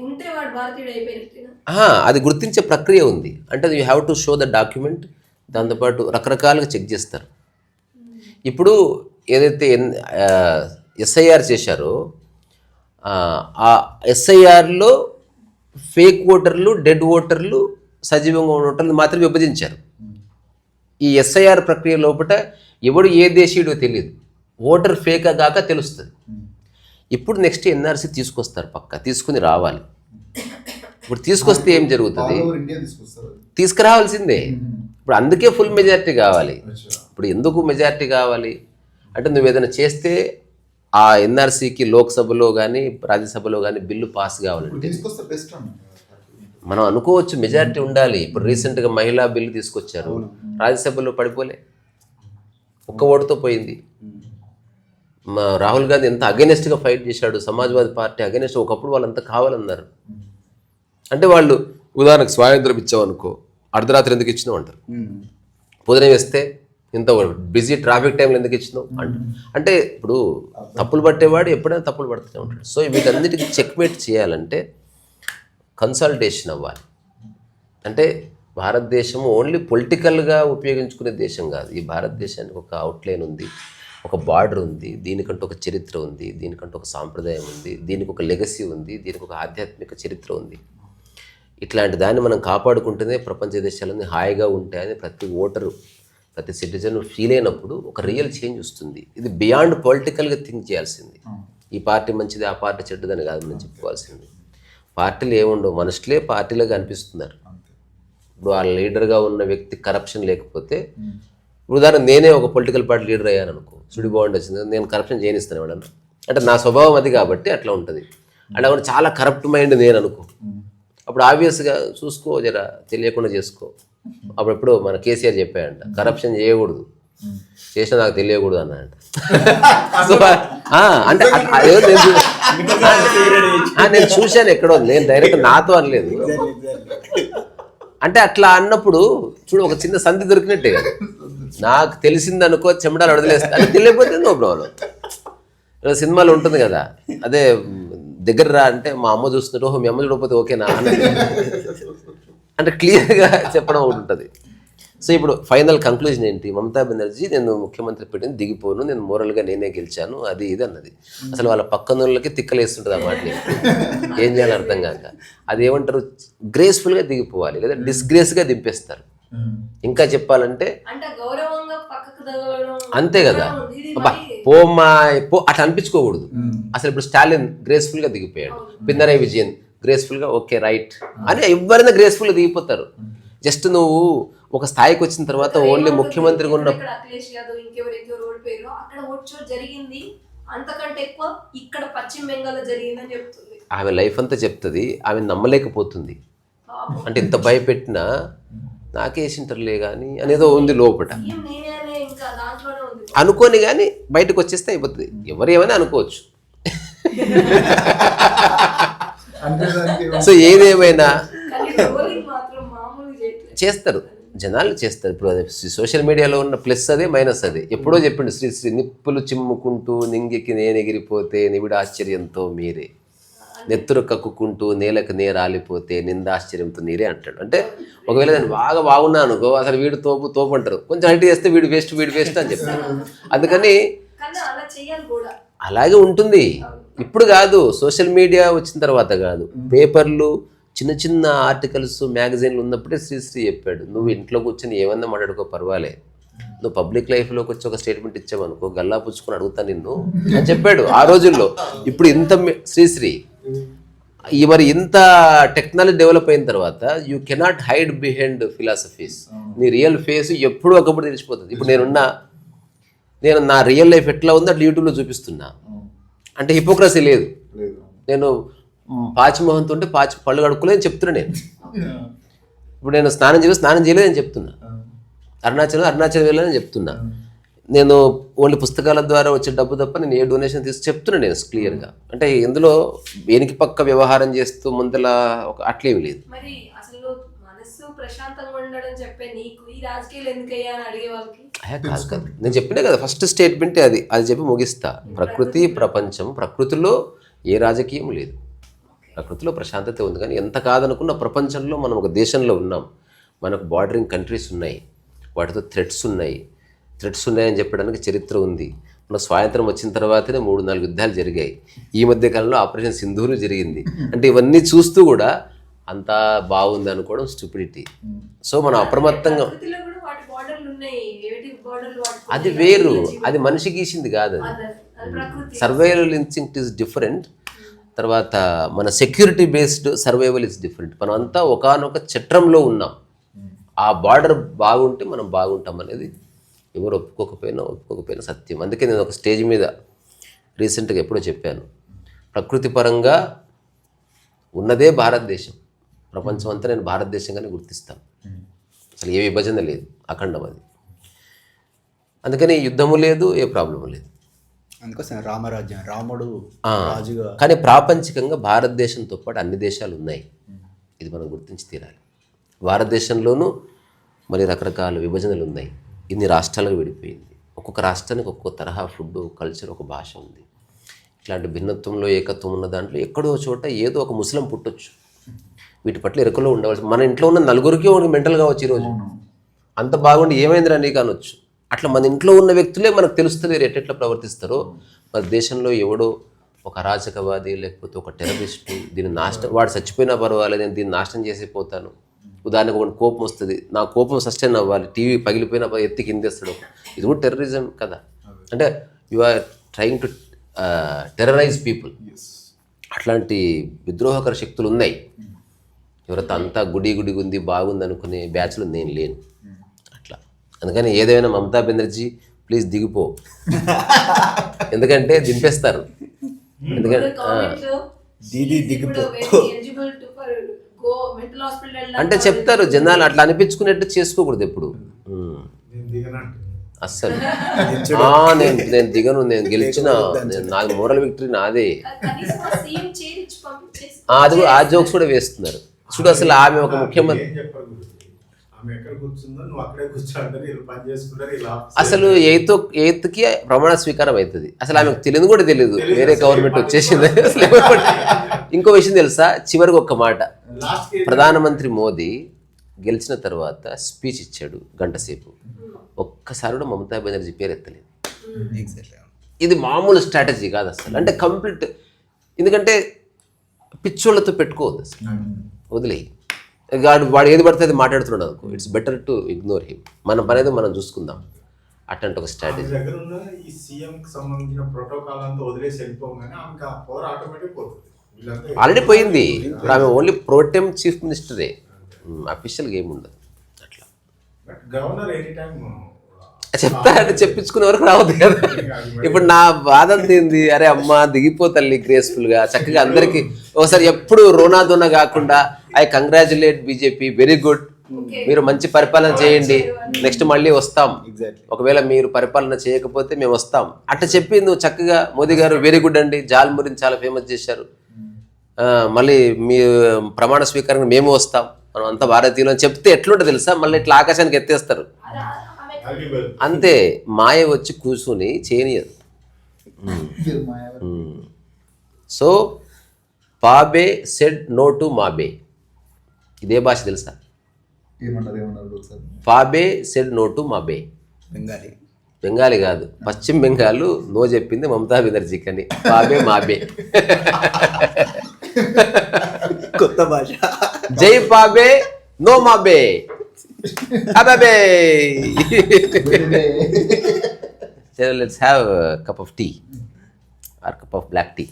ఉంటే వాడు భారతీయుడు అయిపోయినట్టేనా? అది గుర్తించే ప్రక్రియ ఉంది. అంటే you have to show the document. దాంతోపాటు రకరకాలుగా చెక్ చేస్తారు. ఇప్పుడు ఏదైతే ఎస్ఐఆర్ చేశారో ఆ ఎస్ఐఆర్లో ఫేక్ ఓటర్లు, డెడ్ ఓటర్లు, సజీవంగా ఉన్న ఓటర్లు మాత్రం విభజించారు. ఈ ఎస్ఐఆర్ ప్రక్రియ లోపల ఎవడు ఏ దేశీయుడో తెలియదు, ఓటర్ ఫేకా గాక తెలుస్తుంది. ఇప్పుడు నెక్స్ట్ ఎన్ఆర్సీ తీసుకొస్తారు, పక్క తీసుకుని రావాలి. ఇప్పుడు తీసుకొస్తే ఏం జరుగుతుంది? తీసుకురావాల్సిందే. ఇప్పుడు అందుకే ఫుల్ మెజారిటీ కావాలి. ఇప్పుడు ఎందుకు మెజారిటీ కావాలి అంటే నువ్వు ఏదైనా చేస్తే ఆ ఎన్ఆర్సీకి లోక్సభలో కానీ రాజ్యసభలో కానీ బిల్లు పాస్ కావాలంటే మనం అనుకోవచ్చు మెజారిటీ ఉండాలి. ఇప్పుడు రీసెంట్గా మహిళా బిల్లు తీసుకొచ్చారు, రాజ్యసభలో పడిపోలే, ఒక్క ఓటుతో పోయింది. మా రాహుల్ గాంధీ ఎంత అగెనెస్ట్గా ఫైట్ చేశాడు, సమాజ్వాదీ పార్టీ అగెనెస్ట్. ఒకప్పుడు వాళ్ళంతా కావాలన్నారు. అంటే వాళ్ళు ఉదాహరణకు స్వాతంత్రం ఇచ్చామనుకో, అర్ధరాత్రి ఎందుకు ఇచ్చినావు అంటారు, పొద్దున వేస్తే ఇంత బిజీ ట్రాఫిక్ టైంలో ఎందుకు ఇచ్చినావు అంటారు. అంటే ఇప్పుడు తప్పులు పట్టేవాడు ఎప్పుడైనా తప్పులు పడుతూనే ఉంటాడు. సో వీటన్నిటికీ చెక్మేట్ చేయాలంటే కన్సల్టేషన్ అవ్వాలి. అంటే భారతదేశం ఓన్లీ పొలిటికల్గా ఉపయోగించుకునే దేశం కాదు. ఈ భారతదేశానికి ఒక అవుట్లైన్ ఉంది, ఒక బార్డర్ ఉంది, దీనికంటూ ఒక చరిత్ర ఉంది, దీనికంటూ ఒక సాంప్రదాయం ఉంది, దీనికి ఒక లెగసీ ఉంది, దీనికి ఒక ఆధ్యాత్మిక చరిత్ర ఉంది. ఇట్లాంటి దాన్ని మనం కాపాడుకుంటేనే ప్రపంచ దేశాలన్నీ హాయిగా ఉంటాయని ప్రతి ఓటరు, ప్రతి సిటిజన్ ఫీల్ అయినప్పుడు ఒక రియల్ చేంజ్ వస్తుంది. ఇది బియాండ్ పొలిటికల్గా థింక్ చేయాల్సింది. ఈ పార్టీ మంచిది, ఆ పార్టీ చెడ్డదని కాదు మనం చెప్పుకోవాల్సింది. పార్టీలు ఏముండవు, మనుషులే పార్టీలుగా అనిపిస్తున్నారు. ఇప్పుడు ఆ లీడర్గా ఉన్న వ్యక్తి కరప్షన్ లేకపోతే, ఉదాహరణ నేనే ఒక పొలిటికల్ పార్టీ లీడర్ అయ్యాను అనుకో, సుడి బాగుండి వచ్చింది, నేను కరప్షన్ చేయనిస్తాను ఎవడన్నా అంటే నా స్వభావం అది కాబట్టి అట్లా ఉంటుంది. అంటే అక్కడ చాలా కరప్ట్ మైండ్ నేను అనుకో, అప్పుడు ఆబ్వియస్గా చూసుకో, జర తెలియకుండా చేసుకో. అప్పుడెప్పుడు మన కేసీఆర్ చెప్పాయంట, కరప్షన్ చేయకూడదు, చేసినా నాకు తెలియకూడదు అన్నాడంట. సో అంటే నేను చూశాను ఎక్కడో, నేను డైరెక్ట్ నాతో అనలేదు. అంటే అట్లా అన్నప్పుడు చూడు, ఒక చిన్న సంధి దొరికినట్టే కదా. నాకు తెలిసింది అనుకో, చెమటాలు వదిలేస్తా, అది తెలియకపోతే నో ప్రాబ్లం. సినిమాలో ఉంటుంది కదా, అదే దగ్గర రా అంటే మా అమ్మ చూస్తున్నట్టు, ఓహో మీ అమ్మ చూడకపోతే ఓకేనా అంటే క్లియర్గా చెప్పడం ఒకటి ఉంటుంది. సో ఇప్పుడు ఫైనల్ కంక్లూజన్ ఏంటి? మమతా బెనర్జీ నేను ముఖ్యమంత్రి పెట్టింది దిగిపోను, నేను మోరల్గా నేనే గెలిచాను, అది ఇది అన్నది. అసలు వాళ్ళ పక్కన వాళ్ళకి తిక్కలేస్తుంటుంది ఆ మాటని, ఏం చేయాలని అర్థం కాక. అది ఏమంటారు, గ్రేస్ఫుల్గా దిగిపోవాలి, లేదా డిస్గ్రేస్గా దింపేస్తారు. ఇంకా చెప్పాలంటే అంతే కదా, పోమ్మా పో అట్లా అనిపించుకోకూడదు. అసలు ఇప్పుడు స్టాలిన్ గ్రేస్ఫుల్గా దిగిపోయాడు, పినరయి విజయన్ గ్రేస్ఫుల్గా ఓకే రైట్ అని ఎవరైనా గ్రేస్ఫుల్గా దిగిపోతారు. జస్ట్ నువ్వు ఒక స్థాయికి వచ్చిన తర్వాత ఓన్లీ ముఖ్యమంత్రిగా ఉన్న అఖిలేష్ యాదవ్ ఇంకెవరెవరు ఓడిపోయారో అక్కడ ఓటు జరిగింది, అంతకంటే ఎక్కువ ఇక్కడ పశ్చిమ బెంగాల్లో జరిగిందని చెప్తుంది. ఆమె లైఫ్ అంతా చెప్తుంది, ఆమె నమ్మలేకపోతుంది. అంటే ఇంత భయపెట్టినా నాకేసింటర్లే కానీ అనేదో ఉంది లోపల అనుకోని, కానీ బయటకు వచ్చేస్తే అయిపోతుంది. ఎవరు ఏమైనా అనుకోవచ్చు. సో ఏదేమైనా చేస్తారు, జనాలు చేస్తారు. ఇప్పుడు అదే సోషల్ మీడియాలో ఉన్న ప్లస్ అదే, మైనస్ అదే. ఎప్పుడో చెప్పిండు శ్రీశ్రీ, నిప్పులు చిమ్ముకుంటూ నింగికి నేను ఎగిరిపోతే నివిడ ఆశ్చర్యంతో మీరే, నెత్తురు కక్కుకుంటూ నేలకు నేరాలిపోతే నిందాశ్చర్యంతో నీరే అంటాడు. అంటే ఒకవేళ నేను బాగా బాగున్నా అనుకో, అసలు వీడు తోపు అంటారు, కొంచెం హైట్ చేస్తే వీడు వేస్ట్ అని చెప్తాను. అందుకని అలాగే ఉంటుంది. ఇప్పుడు కాదు, సోషల్ మీడియా వచ్చిన తర్వాత కాదు, పేపర్లు చిన్న చిన్న ఆర్టికల్స్ మ్యాగజైన్లు ఉన్నప్పుడే శ్రీశ్రీ చెప్పాడు, నువ్వు ఇంట్లో కూర్చొని ఏమన్నా మాట్లాడుకో పర్వాలే, నువ్వు పబ్లిక్ లైఫ్లోకి వచ్చి ఒక స్టేట్మెంట్ ఇచ్చావనుకో గల్లా పుచ్చుకొని అడుగుతా నిన్ను అని చెప్పాడు ఆ రోజుల్లో. ఇప్పుడు ఇంత శ్రీశ్రీ మరి ఇంత టెక్నాలజీ డెవలప్ అయిన తర్వాత you cannot hide behind philosophies. నీ రియల్ ఫేస్ ఎప్పుడూ ఒకప్పుడు తెలిసిపోతుంది. ఇప్పుడు నేను నా రియల్ లైఫ్ ఎట్లా ఉందో అట్లా యూట్యూబ్లో చూపిస్తున్నా, అంటే హిపోక్రసీ లేదు. నేను పాచిమోహంతో ఉంటే పళ్ళు కడుక్కోలేదని చెప్తున్నా నేను. ఇప్పుడు నేను స్నానం చేయలేదని చెప్తున్నా, అరుణాచలం వెళ్ళాలని చెప్తున్నా. నేను ఓన్లీ పుస్తకాల ద్వారా వచ్చే డబ్బు తప్ప నేను ఏ డొనేషన్ చెప్తున్నా నేను క్లియర్గా. అంటే ఇందులో వెనికి పక్క వ్యవహారం చేస్తూ ముందల అట్లేమి లేదు. మరి అసలు మనసు ప్రశాంతంగా ఉండడం చెప్పే నీకు ఈ రాజకీయాలు ఎందుకయ్యా అని అడిగే వాళ్ళకి కాదు నేను చెప్పినా కదా ఫస్ట్ స్టేట్మెంటే అది చెప్పి ముగిస్తా. ప్రకృతి ప్రపంచం, ప్రకృతిలో ఏ రాజకీయం లేదు, ప్రకృతిలో ప్రశాంతత ఉంది. కానీ ఎంత కాదనుకున్న ప్రపంచంలో మనం ఒక దేశంలో ఉన్నాం, మనకు బార్డరింగ్ కంట్రీస్ ఉన్నాయి, వాటితో థ్రెట్స్ ఉన్నాయని చెప్పడానికి చరిత్ర ఉంది. మన స్వాతంత్రం వచ్చిన తర్వాతనే 3-4 యుద్ధాలు జరిగాయి. ఈ మధ్య కాలంలో ఆపరేషన్ సింధూరు జరిగింది. అంటే ఇవన్నీ చూస్తూ కూడా అంతా బాగుంది అనుకోవడం స్టూపిడిటీ. సో మనం అప్రమత్తంగా, ప్రకృతిలో కూడా వాటి బోర్డర్లు ఉన్నాయి, ఏటి బోర్డర్లు వాటి అది వేరు, అది మనిషి గీసింది కాదు. అది అది ప్రకృతి. Survival instinct is different. తర్వాత మన security based survival is different. మనం అంతా ఒకానొక చట్రంలో ఉన్నాం. ఆ బార్డర్ బాగుంటే మనం బాగుంటాం అనేది ఎవరు ఒప్పుకోకపోయినా సత్యం. అందుకే నేను ఒక స్టేజ్ మీద రీసెంట్గా ఎప్పుడో చెప్పాను, ప్రకృతి పరంగా ఉన్నదే భారతదేశం, ప్రపంచం అంతా నేను భారతదేశంగానే గుర్తిస్తాను. అసలు ఏ విభజన లేదు, అఖండం అది. అందుకని యుద్ధము లేదు, ఏ ప్రాబ్లము లేదు. అందుకోసం రామరాజ్యం, రాముడు రాజుగా. కానీ ప్రాపంచికంగా భారతదేశంతో పాటు అన్ని దేశాలు ఉన్నాయి, ఇది మనం గుర్తించి తీరాలి. భారతదేశంలోనూ మరి రకరకాల విభజనలు ఉన్నాయి, ఇన్ని రాష్ట్రాలకు విడిపోయింది. ఒక్కొక్క రాష్ట్రానికి ఒక్కొక్క తరహా ఫుడ్, కల్చర్, ఒక భాష ఉంది. ఇట్లాంటి భిన్నత్వంలో ఏకత్వం ఉన్న దాంట్లో ఎక్కడో చోట ఏదో ఒక ముస్లిం పుట్టొచ్చు. వీటి పట్ల ఎరుకలో ఉండవలసి, మన ఇంట్లో ఉన్న నలుగురికి ఒక మెంటల్ కావచ్చు ఈరోజు, అంత బాగుండి ఏమైందిరా నీకు అనొచ్చు. అట్లా మన ఇంట్లో ఉన్న వ్యక్తులే మనకు తెలుస్తుంది ఎట్లా ప్రవర్తిస్తారో. మన దేశంలో ఎవడో ఒక అరాచకవాది లేకపోతే ఒక టెర్రరిస్టు, దీన్ని నాశనం, వాడు చచ్చిపోయినా పర్వాలేదు, నేను దీన్ని నాశనం చేసిపోతాను. ఉదాహరణకు ఒక కోపం వస్తుంది, నా కోపం సస్టైన్ అవ్వాలి, టీవీ పగిలిపోయినా ఎత్తి కిందేస్తాడు, ఇది కూడా టెర్రరిజం కదా. అంటే you are trying to terrorise people. అట్లాంటి విద్రోహకర శక్తులు ఉన్నాయి. ఎవరైతే అంతా గుడి ఉంది బాగుంది అనుకునే బ్యాచ్లో నేను లేను. అట్లా అందుకని ఏదైనా మమతా బెనర్జీ ప్లీజ్ దిగిపో, ఎందుకంటే దింపేస్తారు. ఎందుకంటే అంటే చెప్తారు జనాలు, అట్లా అనిపించుకునేట్టు చేసుకోకూడదు ఎప్పుడు అస్సలు. నేను దిగను, నేను గెలిచిన, నాకు మోరల్ విక్టరీ నాదే. అది కూడా ఆ జోక్స్ కూడా వేస్తున్నారు చూడు. అసలు ఆమె ఒక ముఖ్యమంత్రి, అసలు ఎయిత్కి ప్రమాణ స్వీకారం అవుతుంది. అసలు ఆమెకు తెలియదు కూడా తెలియదు వేరే గవర్నమెంట్ వచ్చేసింది. ఇంకో విషయం తెలుసా, చివరికి ఒక్క మాట, ప్రధానమంత్రి మోదీ గెలిచిన తర్వాత స్పీచ్ ఇచ్చాడు గంట సేపు, ఒక్కసారి కూడా మమతా బెనర్జీ పేరు ఎత్తలేదు. ఇది మామూలు స్ట్రాటజీ కాదు అసలు. అంటే కంప్లీట్, ఎందుకంటే పిచ్చోళ్ళతో పెట్టుకోవద్దు అసలు, వదిలేయి. వాడు ఏది పడితే అది మాట్లాడుతున్నాడు అనుకో, it's better to ignore him. మన పని అయితే మనం చూసుకుందాం. అట్లాంటి ఒక స్ట్రాటజీ. ఆల్రెడీ పోయింది. ఇప్పుడు ఆమె ఓన్లీ ప్రోటెమ్ చీఫ్ మినిస్టరే, అఫీషియల్గా ఏమి ఉండదు. అట్లా చెప్తారంటే చెప్పించుకునే వరకు రావద్దు కదా. ఇప్పుడు నా బాధ ఏంది, అరే అమ్మ దిగిపోతల్లి గ్రేస్ఫుల్గా చక్కగా అందరికీ ఒకసారి, ఎప్పుడు రోనాదోనా కాకుండా I congratulate BJP, very good, మీరు మంచి పరిపాలన చేయండి, నెక్స్ట్ మళ్ళీ వస్తాం, ఒకవేళ మీరు పరిపాలన చేయకపోతే మేము వస్తాం అట్లా చెప్పి నువ్వు చక్కగా మోదీ గారు వెరీ గుడ్ అండి, జాల్మురిని చాలా ఫేమస్ చేశారు, మళ్ళీ మీ ప్రమాణ స్వీకారం మేము వస్తాం, మనం అంతా భారతీయులు అని చెప్తే ఎట్లుంటుంది తెలుసా, మళ్ళీ ఇట్లా ఆకాశానికి ఎత్తేస్తారు అంతే. మాయ వచ్చి కూర్చుని చేయనియదు. సో పాబే సెడ్ నో టు మాబే, ఇదే భాష తెలుసా? పాబే సెడ్ నో టు మాబే. బెంగాలీ కాదు, పశ్చిమ బెంగాల్ నో చెప్పింది మమతా బెనర్జీకి అని. పాబే మాబే కొత్త భాష. జై పాబే no మాబే అబాబే. So let's have a cup of tea or cup of black tea.